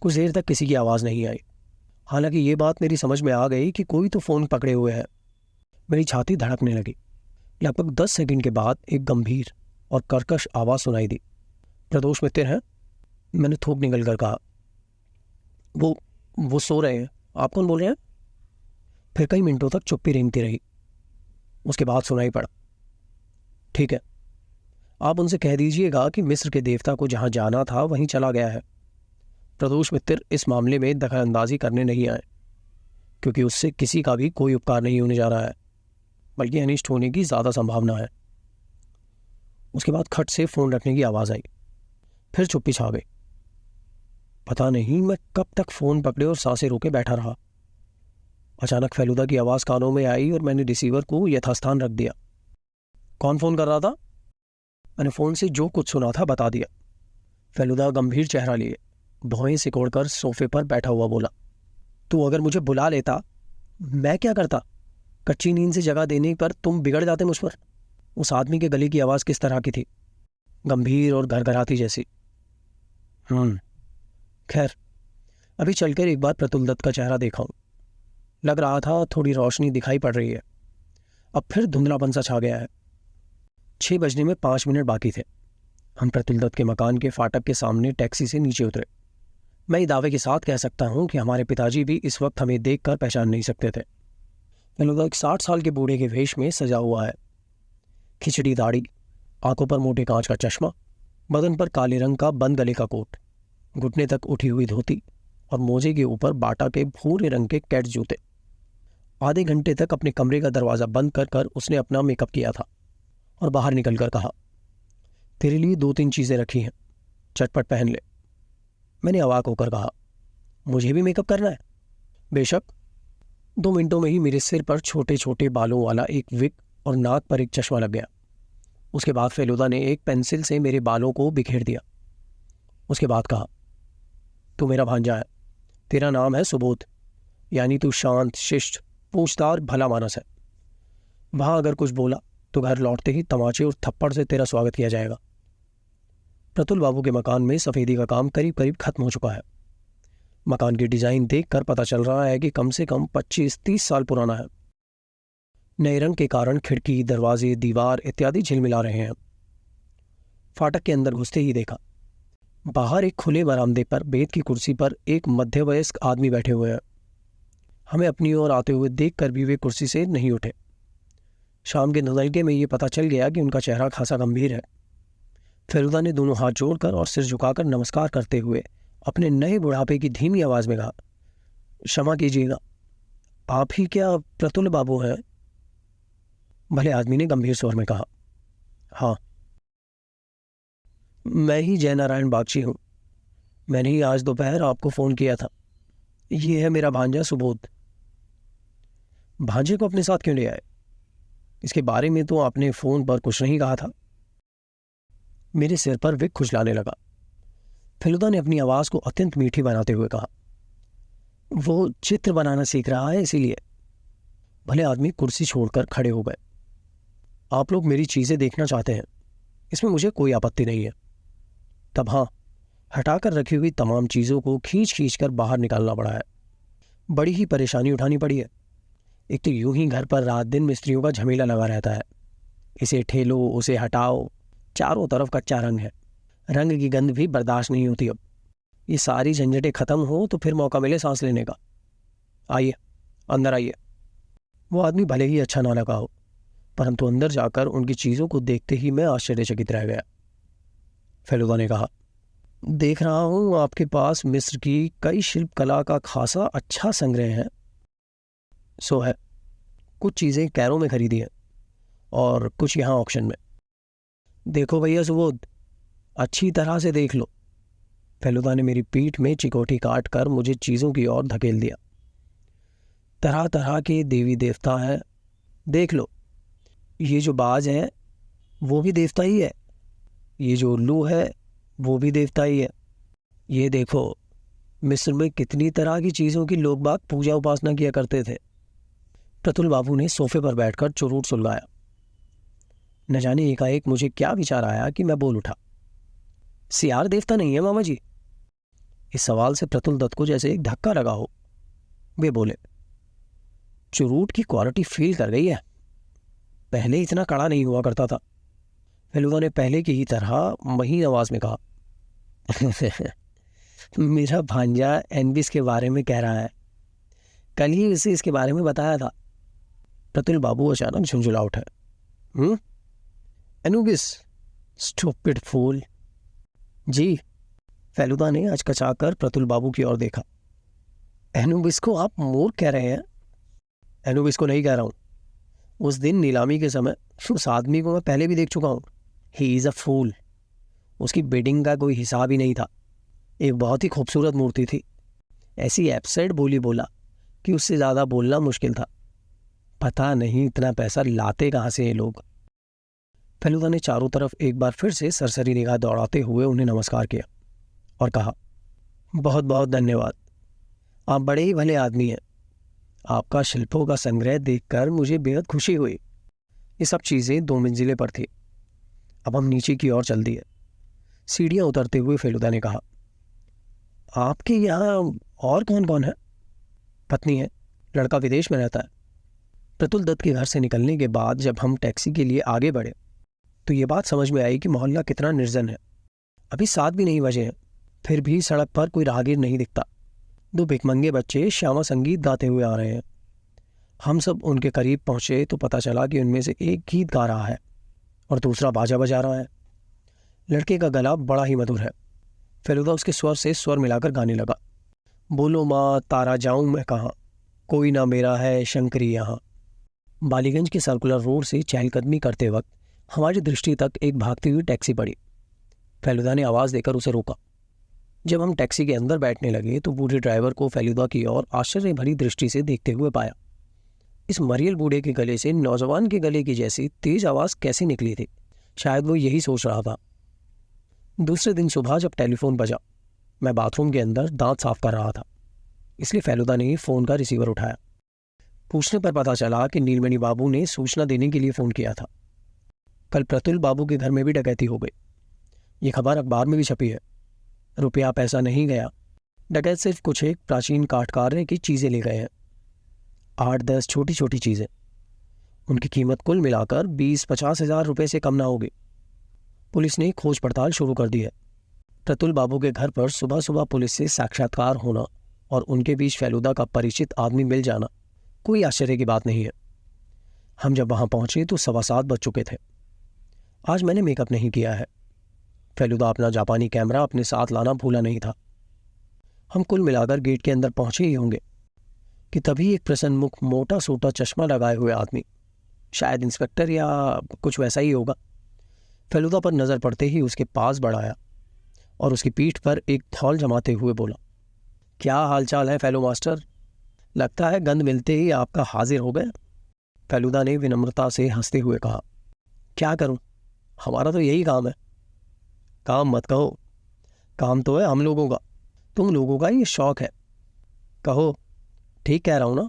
कुछ देर तक किसी की आवाज़ नहीं आई। हालांकि ये बात मेरी समझ में आ गई कि कोई तो फोन पकड़े हुए है। मेरी छाती धड़कने लगी। लगभग 10 सेकंड के बाद एक गंभीर और कर्कश आवाज़ सुनाई दी। प्रदोष मित्र हैं? मैंने थूक निकल कर कहा। वो सो रहे हैं। आप कौन बोल रहे हैं? फिर कई मिनटों तक चुप्पी रेंगती रही। उसके बाद सुनाई पड़ा, ठीक है, आप उनसे कह दीजिएगा कि मिस्र के देवता को जहां जाना था वहीं चला गया है। प्रदोष मित्र इस मामले में दखलंदाजी करने नहीं आए, क्योंकि उससे किसी का भी कोई उपकार नहीं होने जा रहा है, बल्कि अनिष्ट होने की ज़्यादा संभावना है। उसके बाद खट से फ़ोन रखने की आवाज़ आई। फिर चुप्पी छा गई। पता नहीं मैं कब तक फ़ोन पकड़े और सांसें रोके बैठा रहा। अचानक फेलुदा की आवाज़ कानों में आई और मैंने रिसीवर को यथास्थान रख दिया। कौन फ़ोन कर रहा था? मैंने फ़ोन से जो कुछ सुना था बता दिया। फेलुदा गंभीर चेहरा लिए भौहें सिकोड़कर सोफे पर बैठा हुआ बोला, तू अगर मुझे बुला लेता, मैं क्या करता? कच्ची नींद से जगह देने पर तुम बिगड़ जाते मुझ पर। उस आदमी के गले की आवाज़ किस तरह की थी? गंभीर और घरघराती जैसी। खैर, अभी चलकर एक बार प्रतुल दत्त का चेहरा देखा हूं। लग रहा था थोड़ी रोशनी दिखाई पड़ रही है। अब फिर धुंधलापन सा छा गया है। 6 बजने में 5 मिनट बाकी थे। हम प्रतुल दत्त के मकान के फाटक के सामने टैक्सी से नीचे उतरे। मैं ये दावे के साथ कह सकता हूं कि हमारे पिताजी भी इस वक्त हमें देखकर पहचान नहीं सकते थे। फेलुदा एक 60 साल के बूढ़े के वेश में सजा हुआ है। खिचड़ी दाढ़ी, आंखों पर मोटे कांच का चश्मा, बदन पर काले रंग का बंद गले का कोट, घुटने तक उठी हुई धोती और मोजे के ऊपर बाटा के भूरे रंग के कैट जूते। आधे घंटे तक अपने कमरे का दरवाज़ा बंद कर कर उसने अपना मेकअप किया था और बाहर निकलकर कहा, तेरे लिए 2-3 चीज़ें रखी हैं, चटपट पहन ले। मैंने अवाक होकर कहा, मुझे भी मेकअप करना है? बेशक। 2 मिनटों में ही मेरे सिर पर छोटे छोटे बालों वाला एक विग और नाक पर एक चश्मा लग गया। उसके बाद फेलुदा ने एक पेंसिल से मेरे बालों को बिखेर दिया। उसके बाद कहा, तू मेरा भांजा है, तेरा नाम है सुबोध, यानी तू शांत, शिष्ट, पूछताछ, भला मानस है। वहां अगर कुछ बोला तो घर लौटते ही तमाचे और थप्पड़ से तेरा स्वागत किया जाएगा। प्रतुल बाबू के मकान में सफ़ेदी का काम करीब करीब खत्म हो चुका है। मकान की डिज़ाइन देखकर पता चल रहा है कि कम से कम 25-30 साल पुराना है। नए रंग के कारण खिड़की, दरवाजे, दीवार इत्यादि झिलमिला रहे हैं। फाटक के अंदर घुसते ही देखा, बाहर एक खुले बरामदे पर बेत की कुर्सी पर एक मध्यवयस्क आदमी बैठे हुए हैं। हमें अपनी ओर आते हुए देखकर भी वे कुर्सी से नहीं उठे। शाम के नज़रिए में ये पता चल गया कि उनका चेहरा खासा गंभीर है। फेलुदा ने दोनों हाथ जोड़कर और सिर झुकाकर नमस्कार करते हुए अपने नए बुढ़ापे की धीमी आवाज़ में कहा, क्षमा कीजिएगा, आप ही क्या प्रतुल बाबू हैं? भले आदमी ने गंभीर स्वर में कहा, हाँ, मैं ही जयनारायण बागची हूँ। मैंने ही आज दोपहर आपको फ़ोन किया था। ये है मेरा भांजा सुबोध। भांजे को अपने साथ क्यों ले आए? इसके बारे में तो आपने फ़ोन पर कुछ नहीं कहा था। मेरे सिर पर विग खुजलाने लगा। फेलुदा ने अपनी आवाज़ को अत्यंत मीठी बनाते हुए कहा, वो चित्र बनाना सीख रहा है इसीलिए। भले आदमी कुर्सी छोड़कर खड़े हो गए। आप लोग मेरी चीज़ें देखना चाहते हैं, इसमें मुझे कोई आपत्ति नहीं है। तब हाँ, हटाकर रखी हुई तमाम चीज़ों को खींच खींच कर बाहर निकालना पड़ा है। बड़ी ही परेशानी उठानी पड़ी है। एक तो यूं ही घर पर रात दिन मिस्त्रियों का झमेला लगा रहता है। इसे ठेलो, उसे हटाओ, चारों तरफ कच्चा रंग है। रंग की गंध भी बर्दाश्त नहीं होती अब। ये सारी झंझटें खत्म हो तो फिर मौका मिले सांस लेने का। आइए, अंदर आइए। वो आदमी भले ही अच्छा ना लगा हो, परंतु अंदर जाकर उनकी चीज़ों को देखते ही मैं आश्चर्यचकित रह गया। फेलुदा ने कहा, देख रहा हूं आपके पास मिस्र की कई शिल्प कला का खासा अच्छा संग्रह है। सो है, कुछ चीज़ें कैरों में खरीदी हैं और कुछ यहाँ ऑक्शन में। देखो भैया सुबोध, अच्छी तरह से देख लो। फेलुदा ने मेरी पीठ में चिकोटी काट कर मुझे चीज़ों की ओर धकेल दिया। तरह तरह के देवी देवता हैं, देख लो। ये जो बाज है वो भी देवता ही है, ये जो उल्लू है वो भी देवता ही है। ये देखो, मिस्र में कितनी तरह की चीज़ों की लोग बाग पूजा उपासना किया करते थे। प्रतुल बाबू ने सोफे पर बैठकर चुरूट सुलगाया। न जाने एकाएक मुझे क्या विचार आया कि मैं बोल उठा, सियार देवता नहीं है मामा जी। इस सवाल से प्रतुल दत्त को जैसे एक धक्का लगा हो। वे बोले, चुरूट की क्वालिटी फील कर गई है, पहले इतना कड़ा नहीं हुआ करता था। फेलुदा ने पहले की ही तरह महीन आवाज में कहा, मेरा भांजा एनबिस के बारे में कह रहा है, कल ही उसे इसके बारे में बताया था। प्रतुल बाबू अचानक झुंझुला उठे। एनुबिस? स्टूपिड फूल। जी। फेलुदा ने अचकचाकर प्रतुल बाबू की ओर देखा। एनुबिस को आप मोर कह रहे हैं? एनुबिस को नहीं कह रहा हूं। उस दिन नीलामी के समय उस आदमी को मैं पहले भी देख चुका हूं। ही इज़ अ फूल। उसकी बिडिंग का कोई हिसाब ही नहीं था। एक बहुत ही खूबसूरत मूर्ति थी। ऐसी एब्सर्ड बोली बोला कि उससे ज़्यादा बोलना मुश्किल था। पता नहीं इतना पैसा लाते कहाँ से ये लोग। फेलुदा ने चारों तरफ एक बार फिर से सरसरी निगाह दौड़ाते हुए उन्हें नमस्कार किया और कहा, बहुत बहुत धन्यवाद, आप बड़े ही भले आदमी हैं। आपका शिल्पों का संग्रह देखकर मुझे बेहद खुशी हुई। ये सब चीज़ें 2 मंजिले पर थी। अब हम नीचे की ओर चल दिए। सीढ़ियाँ उतरते हुए फेलुदा ने कहा, आपके यहाँ और कौन कौन है? पत्नी है, लड़का विदेश में रहता है। प्रतुल दत्त के घर से निकलने के बाद जब हम टैक्सी के लिए आगे बढ़े तो ये बात समझ में आई कि मोहल्ला कितना निर्जन है। अभी 7 भी नहीं बजे हैं, फिर भी सड़क पर कोई राहगीर नहीं दिखता। 2 भिखमंगे बच्चे श्यामा संगीत गाते हुए आ रहे हैं। हम सब उनके करीब पहुंचे तो पता चला कि उनमें से एक गीत गा रहा है और दूसरा बाजा बजा रहा है। लड़के का गला बड़ा ही मधुर है। फेलुदा उसके स्वर से स्वर मिलाकर गाने लगा, बोलो माँ तारा जाऊं मैं कहाँ, कोई ना मेरा है शंकरी यहाँ। बालीगंज के सर्कुलर रोड से चहलकदमी करते वक्त हमारी दृष्टि तक एक भागती हुई टैक्सी पड़ी। फेलुदा ने आवाज़ देकर उसे रोका। जब हम टैक्सी के अंदर बैठने लगे तो बूढ़े ड्राइवर को फेलुदा की ओर आश्चर्य भरी दृष्टि से देखते हुए पाया। इस मरियल बूढ़े के गले से नौजवान के गले की जैसी तेज आवाज़ कैसे निकली थी, शायद वो यही सोच रहा था। दूसरे दिन सुबह जब टेलीफोन बजा, मैं बाथरूम के अंदर दांत साफ कर रहा था, इसलिए फेलुदा ने फ़ोन का रिसीवर उठाया। पूछने पर पता चला कि नीलमणि बाबू ने सूचना देने के लिए फ़ोन किया था। कल प्रतुल बाबू के घर में भी डकैती हो गई। ये खबर अखबार में भी छपी है। रुपया पैसा नहीं गया, डकैत सिर्फ कुछ एक प्राचीन काठकार्य की चीज़ें ले गए हैं। 8-10 छोटी छोटी चीज़ें। उनकी कीमत कुल मिलाकर 20-50 हज़ार रुपये से कम ना होगी। पुलिस ने खोज पड़ताल शुरू कर दी है। प्रतुल बाबू के घर पर सुबह सुबह पुलिस से साक्षात्कार होना और उनके बीच फेलुदा का परिचित आदमी मिल जाना कोई आश्चर्य की बात नहीं है। हम जब वहाँ पहुँचे तो 7:15 बज चुके थे। आज मैंने मेकअप नहीं किया है। फेलुदा अपना जापानी कैमरा अपने साथ लाना भूला नहीं था। हम कुल मिलाकर गेट के अंदर पहुंचे ही होंगे कि तभी एक प्रसन्नमुख मोटा सोटा चश्मा लगाए हुए आदमी, शायद इंस्पेक्टर या कुछ वैसा ही होगा, फेलुदा पर नज़र पड़ते ही उसके पास बढ़ाया और उसकी पीठ पर एक थौल जमाते हुए बोला, क्या हालचाल है फेलो मास्टर? लगता है गंध मिलते ही आपका हाजिर हो गया। फेलुदा ने विनम्रता से हंसते हुए कहा, क्या करूं, हमारा तो यही काम है। काम मत कहो, काम तो है हम लोगों का, तुम लोगों का ये शौक है। कहो, ठीक कह रहा हूं ना?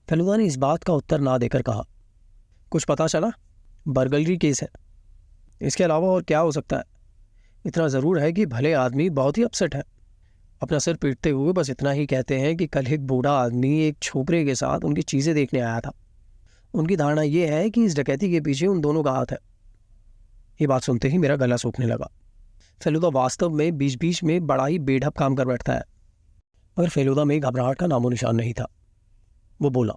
फेलुदा ने इस बात का उत्तर ना देकर कहा, कुछ पता चला? बर्गलरी केस है, इसके अलावा और क्या हो सकता है? इतना ज़रूर है कि भले आदमी बहुत ही अपसेट है। अपना सिर पीटते हुए बस इतना ही कहते हैं कि कल एक बूढ़ा आदमी एक छोकरे के साथ उनकी चीज़ें देखने आया था। उनकी धारणा यह है कि इस डकैती के पीछे उन दोनों का हाथ है। ये बात सुनते ही मेरा गला सूखने लगा। फेलुदा वास्तव में बीच बीच में बड़ा ही बेढप काम कर बैठता है, मगर फेलुदा में घबराहट का नामो निशान नहीं था। वो बोला,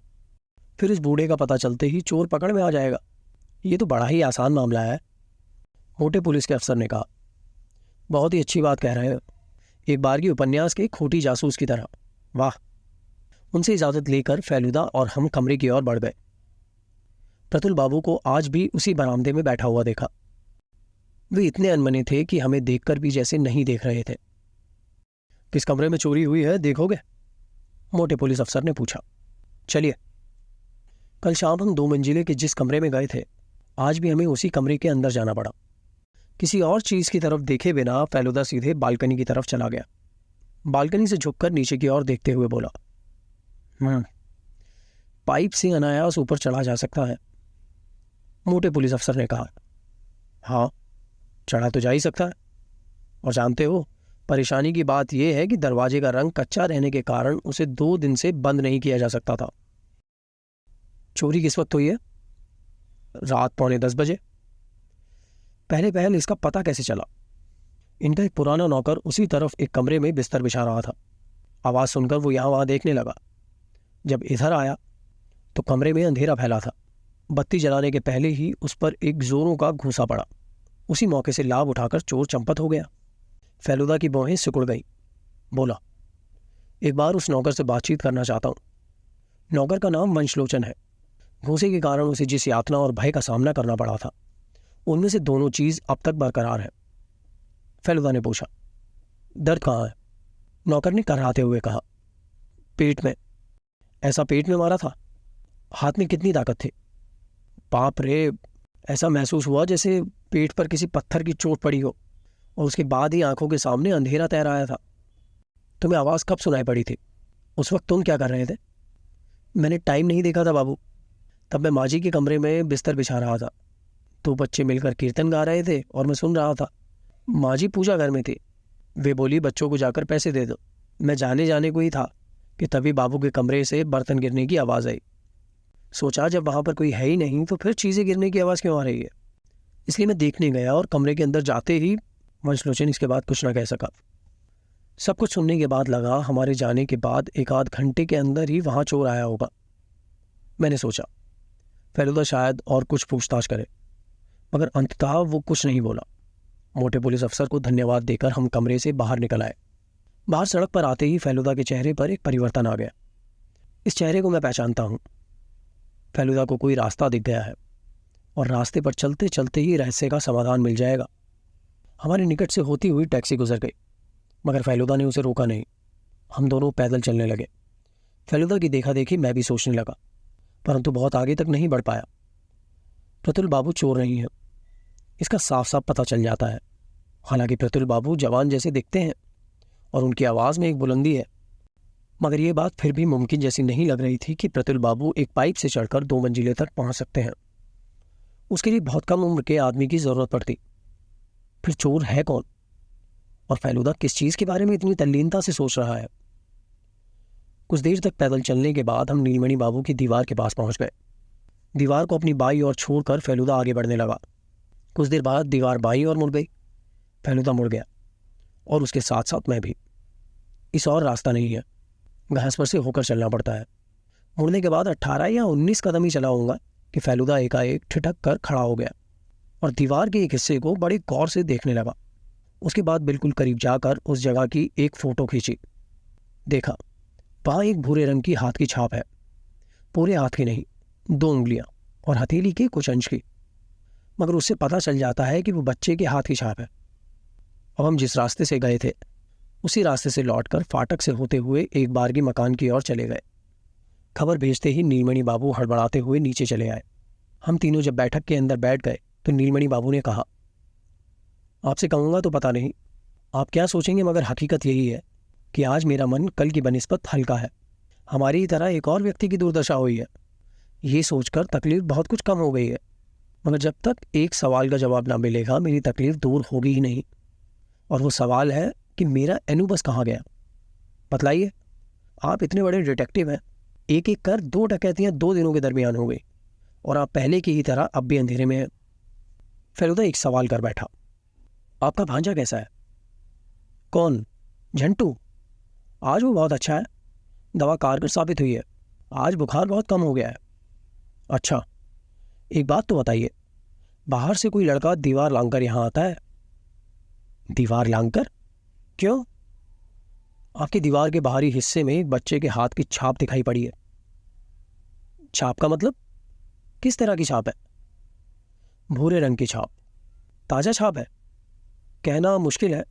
फिर इस बूढ़े का पता चलते ही चोर पकड़ में आ जाएगा, ये तो बड़ा ही आसान मामला है। मोटे पुलिस के अफसर ने कहा, बहुत ही अच्छी बात कह रहे हो, एक बार की उपन्यास के खोटी जासूस की तरह। वाह। उनसे इजाज़त लेकर फेलुदा और हम कमरे की ओर बढ़ गए। प्रतुल बाबू को आज भी उसी बरामदे में बैठा हुआ देखा। वे इतने अनमने थे कि हमें देखकर भी जैसे नहीं देख रहे थे। किस कमरे में चोरी हुई है देखोगे? मोटे पुलिस अफसर ने पूछा। चलिए। कल शाम हम 2 मंजिले के जिस कमरे में गए थे, आज भी हमें उसी कमरे के अंदर जाना पड़ा। किसी और चीज की तरफ देखे बिना फेलुदा सीधे बालकनी की तरफ चला गया। बालकनी से झुककर नीचे की ओर देखते हुए बोला, पाइप से अनायास ऊपर चढ़ा जा सकता है। मोटे पुलिस अफसर ने कहा, हाँ, चढ़ा तो जा ही सकता है। और जानते हो, परेशानी की बात यह है कि दरवाजे का रंग कच्चा रहने के कारण उसे 2 दिन से बंद नहीं किया जा सकता था। चोरी किस वक्त हुई है? रात 9:45 बजे। पहले पहल इसका पता कैसे चला? इनका एक पुराना नौकर उसी तरफ एक कमरे में बिस्तर बिछा रहा था। आवाज सुनकर वो यहां वहां देखने लगा। जब इधर आया तो कमरे में अंधेरा फैला था। बत्ती जलाने के पहले ही उस पर एक जोरों का घूंसा पड़ा। उसी मौके से लाभ उठाकर चोर चंपत हो गया। फेलुदा की भौहें सिकुड़ गई। बोला, एक बार उस नौकर से बातचीत करना चाहता हूं। नौकर का नाम वंशलोचन है। घूंसे के कारण उसे जिस यातना और भय का सामना करना पड़ा था, उनमें से दोनों चीज अब तक बरकरार है। फेलुदा ने पूछा, दर्द कहाँ है? नौकर ने कराहते हुए कहा, पेट में। ऐसा पेट में मारा था? हाथ में कितनी ताकत थी? बाप रे, ऐसा महसूस हुआ जैसे पेट पर किसी पत्थर की चोट पड़ी हो, और उसके बाद ही आंखों के सामने अंधेरा तैर आया था। तुम्हें आवाज कब सुनाई पड़ी थी? उस वक्त तुम क्या कर रहे थे? मैंने टाइम नहीं देखा था बाबू। तब मैं माजी के कमरे में बिस्तर बिछा रहा था। 2 बच्चे मिलकर कीर्तन गा रहे थे और मैं सुन रहा था। माजी पूजा घर में थी। वे बोली, बच्चों को जाकर पैसे दे दो। मैं जाने को ही था कि तभी बाबू के कमरे से बर्तन गिरने की आवाज़ आई। सोचा जब वहाँ पर कोई है ही नहीं तो फिर चीज़ें गिरने की आवाज़ क्यों आ रही है? इसलिए मैं देखने गया और कमरे के अंदर जाते ही वंशलोचन इसके बाद कुछ न कह सका। सब कुछ सुनने के बाद लगा हमारे जाने के बाद 1 आध घंटे के अंदर ही वहाँ चोर आया होगा। मैंने सोचा फेलुदा शायद और कुछ पूछताछ करे, मगर अंततः वो कुछ नहीं बोला। मोटे पुलिस अफसर को धन्यवाद देकर हम कमरे से बाहर निकल आए। बाहर सड़क पर आते ही फेलुदा के चेहरे पर एक परिवर्तन आ गया। इस चेहरे को मैं पहचानता हूँ। फेलुदा को कोई रास्ता दिख गया है और रास्ते पर चलते चलते ही रहस्य का समाधान मिल जाएगा। हमारे निकट से होती हुई टैक्सी गुजर गई, मगर फेलुदा ने उसे रोका नहीं। हम दोनों पैदल चलने लगे। फेलुदा की देखा देखी मैं भी सोचने लगा, परंतु बहुत आगे तक नहीं बढ़ पाया। प्रतुल बाबू चोर नहीं है, इसका साफ साफ पता चल जाता है। हालांकि प्रतुल बाबू जवान जैसे दिखते हैं और उनकी आवाज़ में एक बुलंदी है, मगर यह बात फिर भी मुमकिन जैसी नहीं लग रही थी कि प्रतुल बाबू एक पाइप से चढ़कर 2 मंजिले तक पहुंच सकते हैं। उसके लिए बहुत कम उम्र के आदमी की जरूरत पड़ती। फिर चोर है कौन? और फेलुदा किस चीज़ के बारे में इतनी तल्लीनता से सोच रहा है? कुछ देर तक पैदल चलने के बाद हम नीलमणि बाबू की दीवार के पास पहुंच गए। दीवार को अपनी बाई ओर छोड़कर फेलुदा आगे बढ़ने लगा। कुछ देर बाद दीवार बाई ओर मुड़ गई। फेलुदा मुड़ गया और उसके साथ साथ मैं भी। इस और रास्ता नहीं है, घास पर से होकर चलना पड़ता है। मुड़ने के बाद 18 या 19 कदम ही चला होऊंगा कि फेलुदा एकाएक ठिठक कर खड़ा हो गया और दीवार के एक हिस्से को बड़े गौर से देखने लगा। उसके बाद बिल्कुल करीब जाकर उस जगह की एक फोटो खींची। देखा, वहाँ एक भूरे रंग की हाथ की छाप है। पूरे हाथ की नहीं, 2 उंगलियां और हथेली के कुछ अंश की, मगर उससे पता चल जाता है कि वो बच्चे के हाथ की छाप है। अब हम जिस रास्ते से गए थे उसी रास्ते से लौटकर फाटक से होते हुए एक बारगी मकान की ओर चले गए। खबर भेजते ही नीलमणि बाबू हड़बड़ाते हुए नीचे चले आए। हम तीनों जब बैठक के अंदर बैठ गए तो नीलमणि बाबू ने कहा, आपसे कहूँगा तो पता नहीं आप क्या सोचेंगे, मगर हकीकत यही है कि आज मेरा मन कल की बनिस्बत हल्का है। हमारी ही तरह एक और व्यक्ति की दुर्दशा हुई है। ये सोचकर तकलीफ बहुत कुछ कम हो गई है, मगर जब तक एक सवाल का जवाब ना मिलेगा मेरी तकलीफ दूर होगी ही नहीं। और वो सवाल है कि मेरा एनुबस कहाँ गया। बतलाइए, आप इतने बड़े डिटेक्टिव हैं, एक एक कर 2 डकैतियां 2 दिनों के दरमियान हो गई और आप पहले की ही तरह अब भी अंधेरे में हैं। फेलुदा एक सवाल कर बैठा। आपका भांजा कैसा है? कौन? झंटू? आज वो बहुत अच्छा है, दवा कारगर साबित हुई है, आज बुखार बहुत कम हो गया है। अच्छा, एक बात तो बताइए, बाहर से कोई लड़का दीवार लांघकर यहाँ आता है? दीवार लांघकर? क्यों? आपकी दीवार के बाहरी हिस्से में एक बच्चे के हाथ की छाप दिखाई पड़ी है। छाप का मतलब? किस तरह की छाप है? भूरे रंग की छाप। ताजा छाप है? कहना मुश्किल है,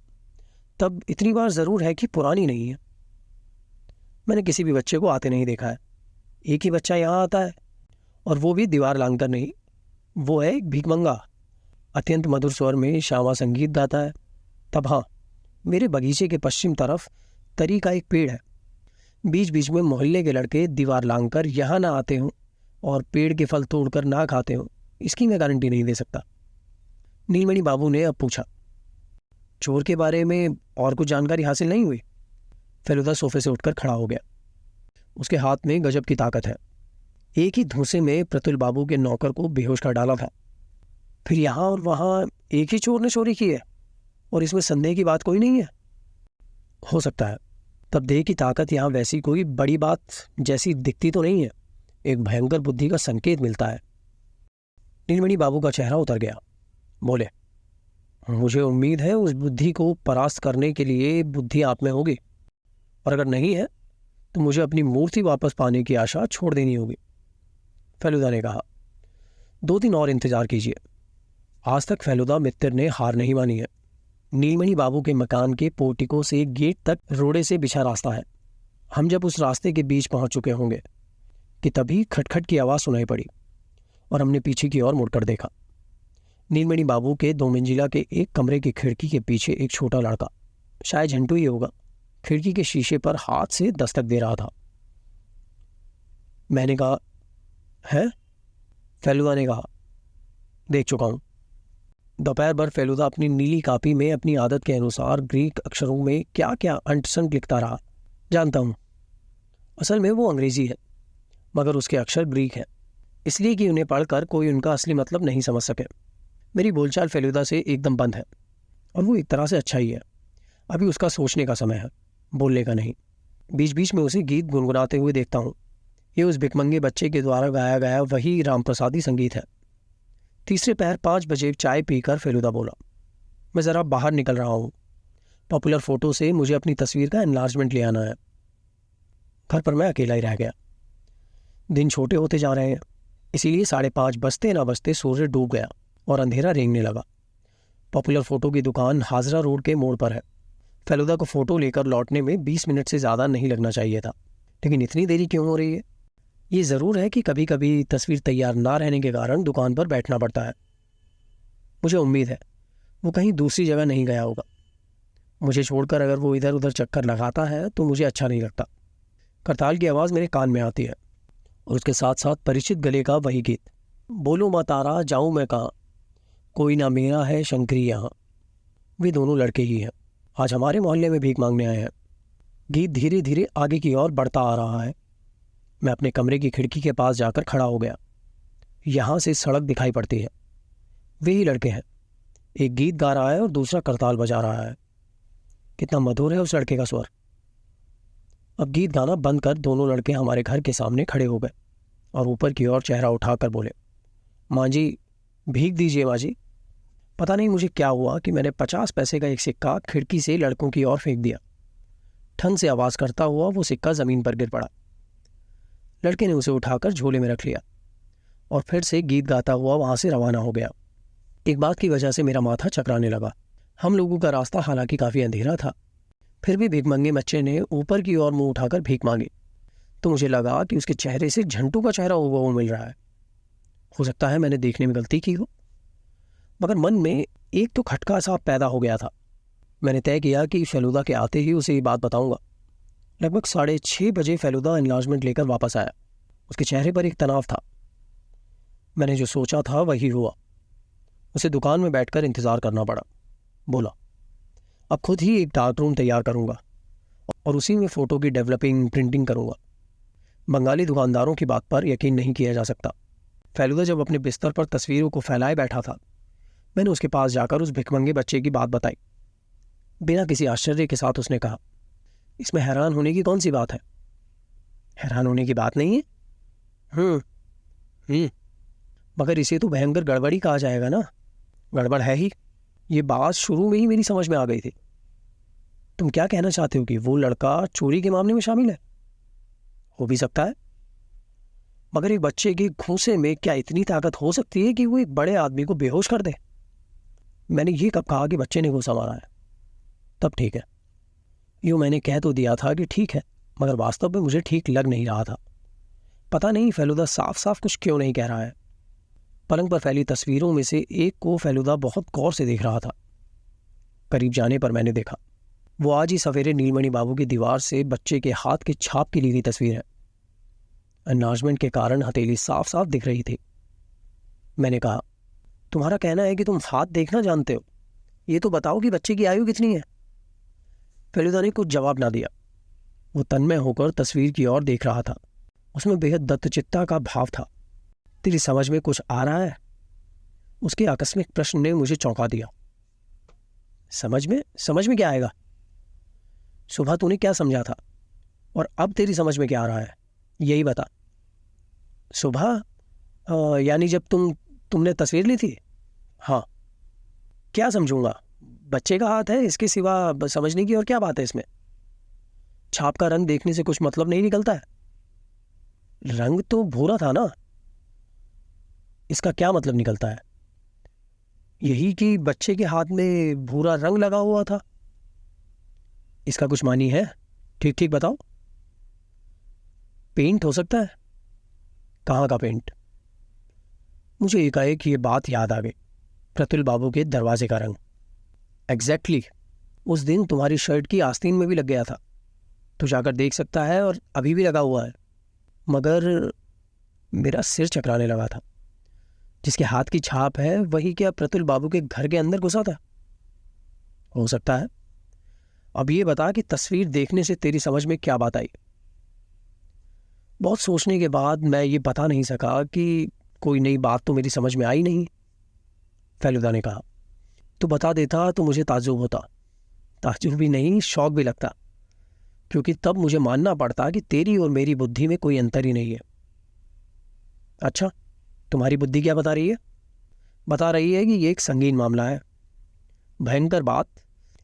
तब इतनी बार जरूर है कि पुरानी नहीं है। मैंने किसी भी बच्चे को आते नहीं देखा है। एक ही बच्चा यहाँ आता है, और वो भी दीवार लांघकर नहीं। वो है एक भीखमंगा, अत्यंत मधुर स्वर में श्यामा संगीत गाता है। तब हाँ, मेरे बगीचे के पश्चिम तरफ तरी का एक पेड़ है। बीच बीच में मोहल्ले के लड़के दीवार लांघकर यहाँ ना आते हों और पेड़ के फल तोड़कर ना खाते हों, इसकी मैं गारंटी नहीं दे सकता। नीलमणि बाबू ने अब पूछा, चोर के बारे में और कुछ जानकारी हासिल नहीं हुई? फेलुदा सोफे से उठकर खड़ा हो गया। उसके हाथ में गजब की ताकत है। एक ही धूसे में प्रतुल बाबू के नौकर को बेहोश कर डाला था। फिर यहाँ और वहाँ एक ही चोर ने चोरी की है और इसमें संदेह की बात कोई नहीं है? हो सकता है। तब देह की ताकत यहाँ वैसी कोई बड़ी बात जैसी दिखती तो नहीं है, एक भयंकर बुद्धि का संकेत मिलता है। नीलमणि बाबू का चेहरा उतर गया। बोले, मुझे उम्मीद है उस बुद्धि को परास्त करने के लिए बुद्धि आप में होगी, और अगर नहीं है तो मुझे अपनी मूर्ति वापस पाने की आशा छोड़ देनी होगी। फेलुदा ने कहा, 2 दिन और इंतजार कीजिए। आज तक फेलुदा मित्र ने हार नहीं मानी है। नीलमणि बाबू के मकान के पोर्टिको से गेट तक रोड़े से बिछा रास्ता है। हम जब उस रास्ते के बीच पहुंच चुके होंगे कि तभी खटखट की आवाज़ सुनाई पड़ी और हमने पीछे की ओर मुड़कर देखा। नीलमणि बाबू के 2 मंजिला के एक कमरे की खिड़की के पीछे एक छोटा लड़का, शायद झंटू ही होगा, खिड़की के शीशे पर हाथ से दस्तक दे रहा था। मैंने कहा, है? फेलुदा ने कहा, देख चुका हूं। दोपहर भर फेलुदा अपनी नीली कापी में अपनी आदत के अनुसार ग्रीक अक्षरों में क्या क्या अंट-संट लिखता रहा। जानता हूं, असल में वो अंग्रेजी है, मगर उसके अक्षर ग्रीक हैं, इसलिए कि उन्हें पढ़कर कोई उनका असली मतलब नहीं समझ सके। मेरी बोलचाल फेलुदा से एकदम बंद है, और वो एक तरह से अच्छा ही है। अभी उसका सोचने का समय है, बोलने का नहीं। बीच बीच में उसे गीत गुनगुनाते हुए देखता हूँ। ये उस भिकमंगे बच्चे के द्वारा गाया गया वही रामप्रसादी संगीत है। तीसरे पहर 5 बजे चाय पीकर फेलुदा बोला, मैं ज़रा बाहर निकल रहा हूँ। पॉपुलर फोटो से मुझे अपनी तस्वीर का एनलार्जमेंट ले आना है। घर पर मैं अकेला ही रह गया। दिन छोटे होते जा रहे हैं, इसीलिए 5:30 बजते ना बजते सूर्य डूब गया और अंधेरा रेंगने लगा। पॉपुलर फोटो की दुकान हाजरा रोड के मोड़ पर है। फेलुदा को फोटो लेकर लौटने में 20 मिनट से ज़्यादा नहीं लगना चाहिए था, लेकिन इतनी देरी क्यों हो रही है? ये ज़रूर है कि कभी कभी तस्वीर तैयार ना रहने के कारण दुकान पर बैठना पड़ता है। मुझे उम्मीद है वो कहीं दूसरी जगह नहीं गया होगा। मुझे छोड़कर अगर वो इधर उधर चक्कर लगाता है तो मुझे अच्छा नहीं लगता। करताल की आवाज़ मेरे कान में आती है और उसके साथ साथ परिचित गले का वही गीत, बोलो माँ तारा जाऊँ मैं कहाँ, कोई ना मेरा है शंकरी यहाँ। वे दोनों लड़के ही हैं, आज हमारे मोहल्ले में भीख मांगने आए हैं। गीत धीरे धीरे आगे की ओर बढ़ता आ रहा है। मैं अपने कमरे की खिड़की के पास जाकर खड़ा हो गया। यहाँ से सड़क दिखाई पड़ती है। वे ही लड़के हैं, एक गीत गा रहा है और दूसरा करताल बजा रहा है। कितना मधुर है उस लड़के का स्वर। अब गीत गाना बंद कर दोनों लड़के हमारे घर के सामने खड़े हो गए और ऊपर की ओर चेहरा उठाकर बोले, माँ जी भीख दीजिए माँ जी। पता नहीं मुझे क्या हुआ कि मैंने 50 पैसे का एक सिक्का खिड़की से लड़कों की ओर फेंक दिया। ठन से आवाज़ करता हुआ वो सिक्का ज़मीन पर गिर पड़ा। लड़के ने उसे उठाकर झोले में रख लिया और फिर से गीत गाता हुआ वहाँ से रवाना हो गया। एक बात की वजह से मेरा माथा चकराने लगा। हम लोगों का रास्ता हालांकि काफ़ी अंधेरा था, फिर भी भिखमंगे बच्चे ने ऊपर की ओर मुंह उठाकर भीख मांगी तो मुझे लगा कि उसके चेहरे से झंटू का चेहरा हुबहू मिल रहा है। हो सकता है मैंने देखने में गलती की हो, मगर मन में एक तो खटका सा पैदा हो गया था। मैंने तय किया कि फेलुदा के आते ही उसे ये बात बताऊंगा। लगभग 6:30 बजे फेलुदा एनलार्जमेंट लेकर वापस आया। उसके चेहरे पर एक तनाव था। मैंने जो सोचा था वही हुआ। उसे दुकान में बैठकर इंतज़ार करना पड़ा। बोला, अब खुद ही एक डार्क रूम तैयार करूंगा और उसी में फ़ोटो की डेवलपिंग प्रिंटिंग करूँगा। बंगाली दुकानदारों की बात पर यकीन नहीं किया जा सकता। फेलुदा जब अपने बिस्तर पर तस्वीरों को फैलाए बैठा था, मैंने उसके पास जाकर उस भिखमंगे बच्चे की बात बताई। बिना किसी आश्चर्य के साथ उसने कहा, इसमें हैरान होने की कौन सी बात है? हैरान होने की बात नहीं है। हम्म मगर इसे तो भयंकर गड़बड़ी कहा जाएगा ना। गड़बड़ है ही। ये बात शुरू में ही मेरी समझ में आ गई थी। तुम क्या कहना चाहते हो कि वो लड़का चोरी के मामले में शामिल है? हो भी सकता है, मगर एक बच्चे के घूंसे में क्या इतनी ताकत हो सकती है कि वो एक बड़े आदमी को बेहोश कर दे? मैंने ये कब कहा कि बच्चे ने घूंसा मारा है? तब ठीक है। यूँ मैंने कह तो दिया था कि ठीक है, मगर वास्तव में मुझे ठीक लग नहीं रहा था। पता नहीं फेलुदा साफ साफ कुछ क्यों नहीं कह रहा है। पलंग पर फैली तस्वीरों में से एक को फेलुदा बहुत गौर से देख रहा था। करीब जाने पर मैंने देखा, वो आज ही सवेरे नीलमणि बाबू की दीवार से बच्चे के हाथ के छाप की ली गई तस्वीर है। एनलार्जमेंट के कारण हथेली साफ साफ दिख रही थी। मैंने कहा, तुम्हारा कहना है कि तुम हाथ देखना जानते हो? ये तो बताओ कि बच्चे की आयु कितनी है? फेलुदा ने कुछ जवाब ना दिया। वो तन्मय होकर तस्वीर की ओर देख रहा था। उसमें बेहद दत्तचित्ता का भाव था। तेरी समझ में कुछ आ रहा है? उसके आकस्मिक प्रश्न ने मुझे चौंका दिया। समझ में क्या आएगा? सुबह तूने क्या समझा था और अब तेरी समझ में क्या आ रहा है, यही बता। सुबह यानी जब तुमने तस्वीर ली थी? हाँ। क्या समझूंगा? बच्चे का हाथ है, इसके सिवा समझने की और क्या बात है इसमें? छाप का रंग देखने से कुछ मतलब नहीं निकलता है? रंग तो भूरा था ना। इसका क्या मतलब निकलता है? यही कि बच्चे के हाथ में भूरा रंग लगा हुआ था। इसका कुछ मानी है? ठीक ठीक बताओ। पेंट हो सकता है। कहाँ का पेंट? मुझे एकाएक ये बात याद आ गई। प्रतुल बाबू के दरवाजे का रंग। एग्जैक्टली। उस दिन तुम्हारी शर्ट की आस्तीन में भी लग गया था। तू जाकर देख सकता है, और अभी भी लगा हुआ है। मगर मेरा सिर चकराने लगा था। जिसके हाथ की छाप है वही क्या प्रतुल बाबू के घर के अंदर घुसा था? हो सकता है। अब ये बता कि तस्वीर देखने से तेरी समझ में क्या बात आई? बहुत सोचने के बाद मैं ये बता नहीं सका कि कोई नई बात तो मेरी समझ में आई नहीं। फेलुदा ने कहा, तो बता देता तो मुझे ताज्जुब होता। ताज्जुब भी नहीं, शौक भी लगता, क्योंकि तब मुझे मानना पड़ता कि तेरी और मेरी बुद्धि में कोई अंतर ही नहीं है। अच्छा, तुम्हारी बुद्धि क्या बता रही है? बता रही है कि ये एक संगीन मामला है। भयंकर बात।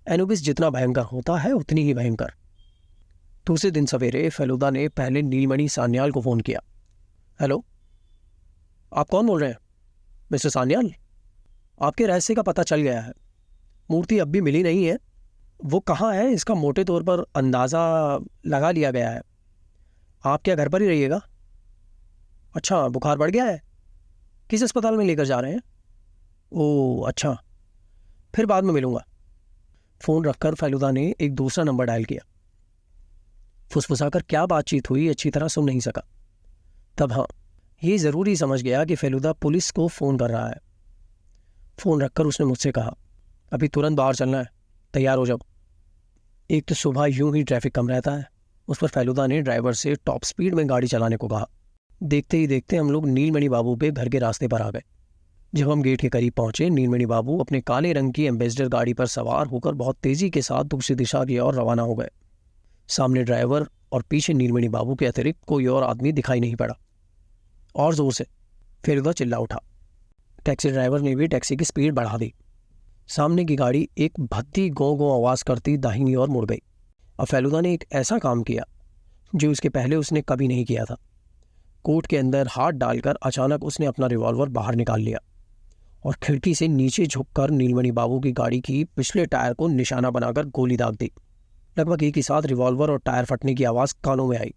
एनुबिस जितना भयंकर होता है उतनी ही भयंकर। दूसरे दिन सवेरे फेलुदा ने पहले नीलमणि सान्याल को फ़ोन किया। हेलो, आप कौन बोल रहे हैं? मिस्टर सान्याल, आपके रहस्य का पता चल गया है। मूर्ति अब भी मिली नहीं है। वो कहाँ है इसका मोटे तौर पर अंदाज़ा लगा लिया गया है। आप क्या घर पर ही रहिएगा? अच्छा, बुखार बढ़ गया है? किस अस्पताल में लेकर जा रहे हैं? ओह अच्छा, फिर बाद में मिलूंगा। फ़ोन रखकर फेलुदा ने एक दूसरा नंबर डायल किया। फुसफुसाकर क्या बातचीत हुई अच्छी तरह सुन नहीं सका। तब हाँ, ये ज़रूरी समझ गया कि फेलुदा पुलिस को फ़ोन कर रहा है। फ़ोन रखकर उसने मुझसे कहा, अभी तुरंत बाहर चलना है, तैयार हो जाओ। एक तो सुबह यूं ही ट्रैफिक कम रहता है, उस पर फेलुदा ने ड्राइवर से टॉप स्पीड में गाड़ी चलाने को कहा। देखते ही देखते हम लोग नीलमणि बाबू के घर के रास्ते पर आ गए। जब हम गेट के करीब पहुंचे, नीलमणि बाबू अपने काले रंग की एम्बेसडर गाड़ी पर सवार होकर बहुत तेजी के साथ दूसरी दिशा की ओर रवाना हो गए। सामने ड्राइवर और पीछे नीलमणि बाबू के अतिरिक्त कोई और आदमी दिखाई नहीं पड़ा। और जोर से फेलुदा चिल्ला उठा। टैक्सी ड्राइवर ने भी टैक्सी की स्पीड बढ़ा दी। सामने की गाड़ी एक भद्दी गौ गौ आवाज़ करती दाहिनी ओर मुड़ गई। अब फेलुदा ने एक ऐसा काम किया जो इसके पहले उसने कभी नहीं किया था। कोट के अंदर हाथ डालकर अचानक उसने अपना रिवॉल्वर बाहर निकाल लिया और खिड़की से नीचे झुककर नीलमणि बाबू की गाड़ी की पिछले टायर को निशाना बनाकर गोली दाग दी। लगभग एक ही साथ रिवॉल्वर और टायर फटने की आवाज़ कानों में आई।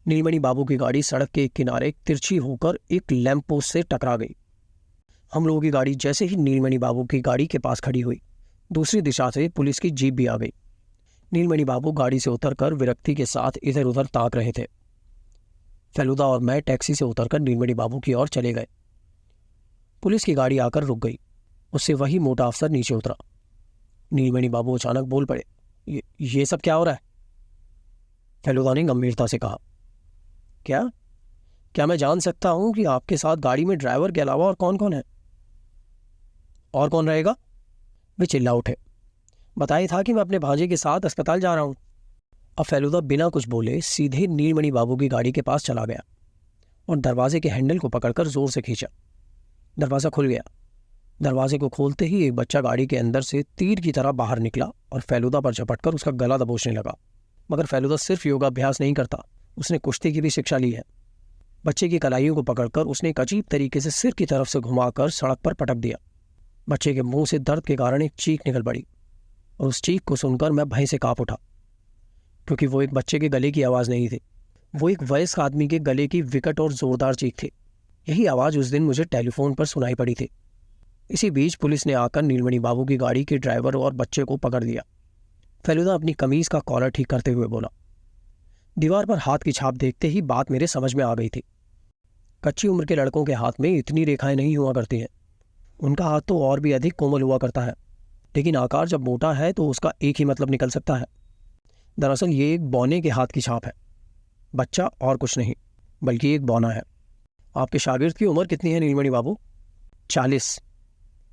नीलमणि बाबू की गाड़ी सड़क के किनारे तिरछी होकर एक लैंप पोस्ट से टकरा गई। हम लोगों की गाड़ी जैसे ही नीलमणि बाबू की गाड़ी के पास खड़ी हुई, दूसरी दिशा से पुलिस की जीप भी आ गई। नीलमणि बाबू गाड़ी से उतरकर विरक्ति के साथ इधर उधर ताक रहे थे। फेलुदा और मैं टैक्सी से उतरकर नीलमणि बाबू की ओर चले गए। पुलिस की गाड़ी आकर रुक गई। उससे वही मोटा अफसर नीचे उतरा। नीलमणि बाबू अचानक बोल पड़े, ये सब क्या हो रहा है? फेलुदा ने गंभीरता से कहा। क्या क्या मैं जान सकता हूं कि आपके साथ गाड़ी में ड्राइवर के अलावा और कौन कौन है? और कौन रहेगा? वे चिल्ला उठे। बताया था कि मैं अपने भांजे के साथ अस्पताल जा रहा हूं। अब फेलुदा बिना कुछ बोले सीधे नीलमणि बाबू की गाड़ी के पास चला गया और दरवाजे के हैंडल को पकड़कर जोर से खींचा। दरवाज़ा खुल गया। दरवाजे को खोलते ही एक बच्चा गाड़ी के अंदर से तीर की तरह बाहर निकला और फेलुदा पर झपटकर उसका गला दबोचने लगा। मगर फेलुदा सिर्फ योगाभ्यास नहीं करता, उसने कुश्ती की भी शिक्षा ली है। बच्चे की कलाइयों को पकड़कर उसने एक अजीब तरीके से सिर की तरफ से घुमाकर सड़क पर पटक दिया। बच्चे के मुंह से दर्द के कारण एक चीख निकल पड़ी और उस चीख को सुनकर मैं भय से कांप उठा, क्योंकि वो एक बच्चे के गले की आवाज़ नहीं थी, वो एक वयस्क आदमी के गले की विकट और जोरदार चीख थी। यही आवाज़ उस दिन मुझे टेलीफोन पर सुनाई पड़ी थी। इसी बीच पुलिस ने आकर नीलमणि बाबू की गाड़ी के ड्राइवर और बच्चे को पकड़ लिया। फेलुदा अपनी कमीज का कॉलर ठीक करते हुए बोला। दीवार पर हाथ की छाप देखते ही बात मेरे समझ में आ गई थी। कच्ची उम्र के लड़कों के हाथ में इतनी रेखाएं नहीं हुआ करती हैं। उनका हाथ तो और भी अधिक कोमल हुआ करता है, लेकिन आकार जब मोटा है तो उसका एक ही मतलब निकल सकता है। दरअसल ये एक बौने के हाथ की छाप है, बच्चा और कुछ नहीं बल्कि एक बौना है। आपके शागिर्द की उम्र कितनी है नीलमणि बाबू? 40।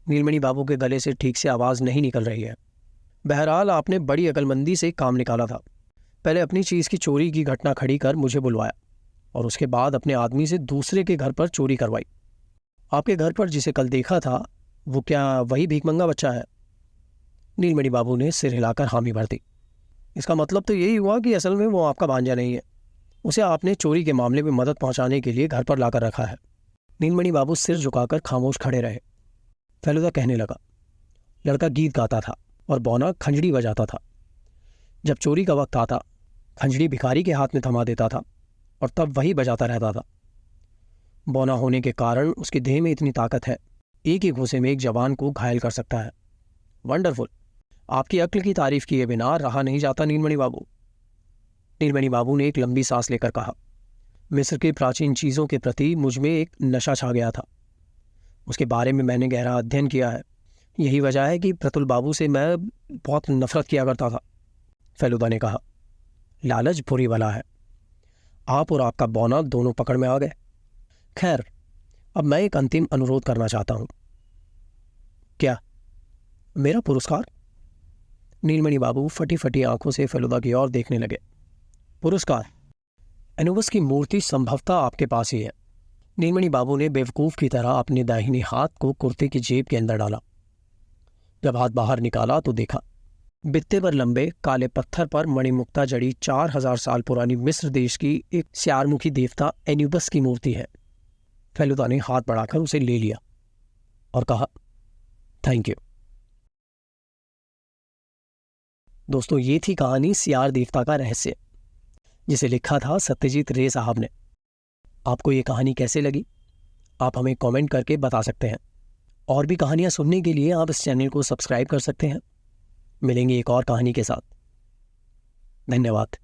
नीलमणि बाबू के गले से ठीक से आवाज़ नहीं निकल रही है। बहरहाल आपने बड़ी अकलमंदी से काम निकाला था। पहले अपनी चीज़ की चोरी की घटना खड़ी कर मुझे बुलवाया और उसके बाद अपने आदमी से दूसरे के घर पर चोरी करवाई। आपके घर पर जिसे कल देखा था वो क्या वही भीखमंगा बच्चा है? नीलमणि बाबू ने सिर हिलाकर हामी भर दी। इसका मतलब तो यही हुआ कि असल में वो आपका भांजा नहीं है। उसे आपने चोरी के मामले में मदद पहुंचाने के लिए घर पर लाकर रखा है। नीलमणि बाबू सिर झुकाकर खामोश खड़े रहे। फेलुदा कहने लगा, लड़का गीत गाता था और बौना खंजड़ी बजाता था। जब चोरी का वक्त आता, खंजड़ी भिखारी के हाथ में थमा देता था और तब वही बजाता रहता था। बौना होने के कारण उसकी देह में इतनी ताकत है, एक ही घूंसे में एक जवान को घायल कर सकता है। वंडरफुल। आपकी अक्ल की तारीफ किए बिना रहा नहीं जाता नीलमणि बाबू। नीलमणि बाबू ने एक लंबी सांस लेकर कहा, मिस्र की प्राचीन चीज़ों के प्रति मुझ में एक नशा छा गया था। उसके बारे में मैंने गहरा अध्ययन किया है। यही वजह है कि प्रतुल बाबू से मैं बहुत नफरत किया करता था। फेलुदा ने कहा, लालच बुरी बला है। आप और आपका बौना दोनों पकड़ में आ गए। खैर, अब मैं एक अंतिम अनुरोध करना चाहता हूं। क्या? मेरा पुरस्कार? नीलमणि बाबू फटी फटी आंखों से फेलुदा की ओर देखने लगे। पुरस्कार? एनुबस की मूर्ति संभवतः आपके पास ही है। नीलमणि बाबू ने बेवकूफ़ की तरह अपने दाहिने हाथ को कुर्ते की जेब के अंदर डाला। जब हाथ बाहर निकाला तो देखा बित्ते पर लंबे काले पत्थर पर मणिमुक्ता जड़ी 4000 साल पुरानी मिस्र देश की एक स्यारमुखी देवता एनुबस की मूर्ति है। फेलुदा ने हाथ बढ़ाकर उसे ले लिया और कहा, थैंक यू। दोस्तों, ये थी कहानी सियार देवता का रहस्य, जिसे लिखा था सत्यजीत रे साहब ने। आपको ये कहानी कैसे लगी आप हमें कमेंट करके बता सकते हैं। और भी कहानियां सुनने के लिए आप इस चैनल को सब्सक्राइब कर सकते हैं। मिलेंगे एक और कहानी के साथ। धन्यवाद।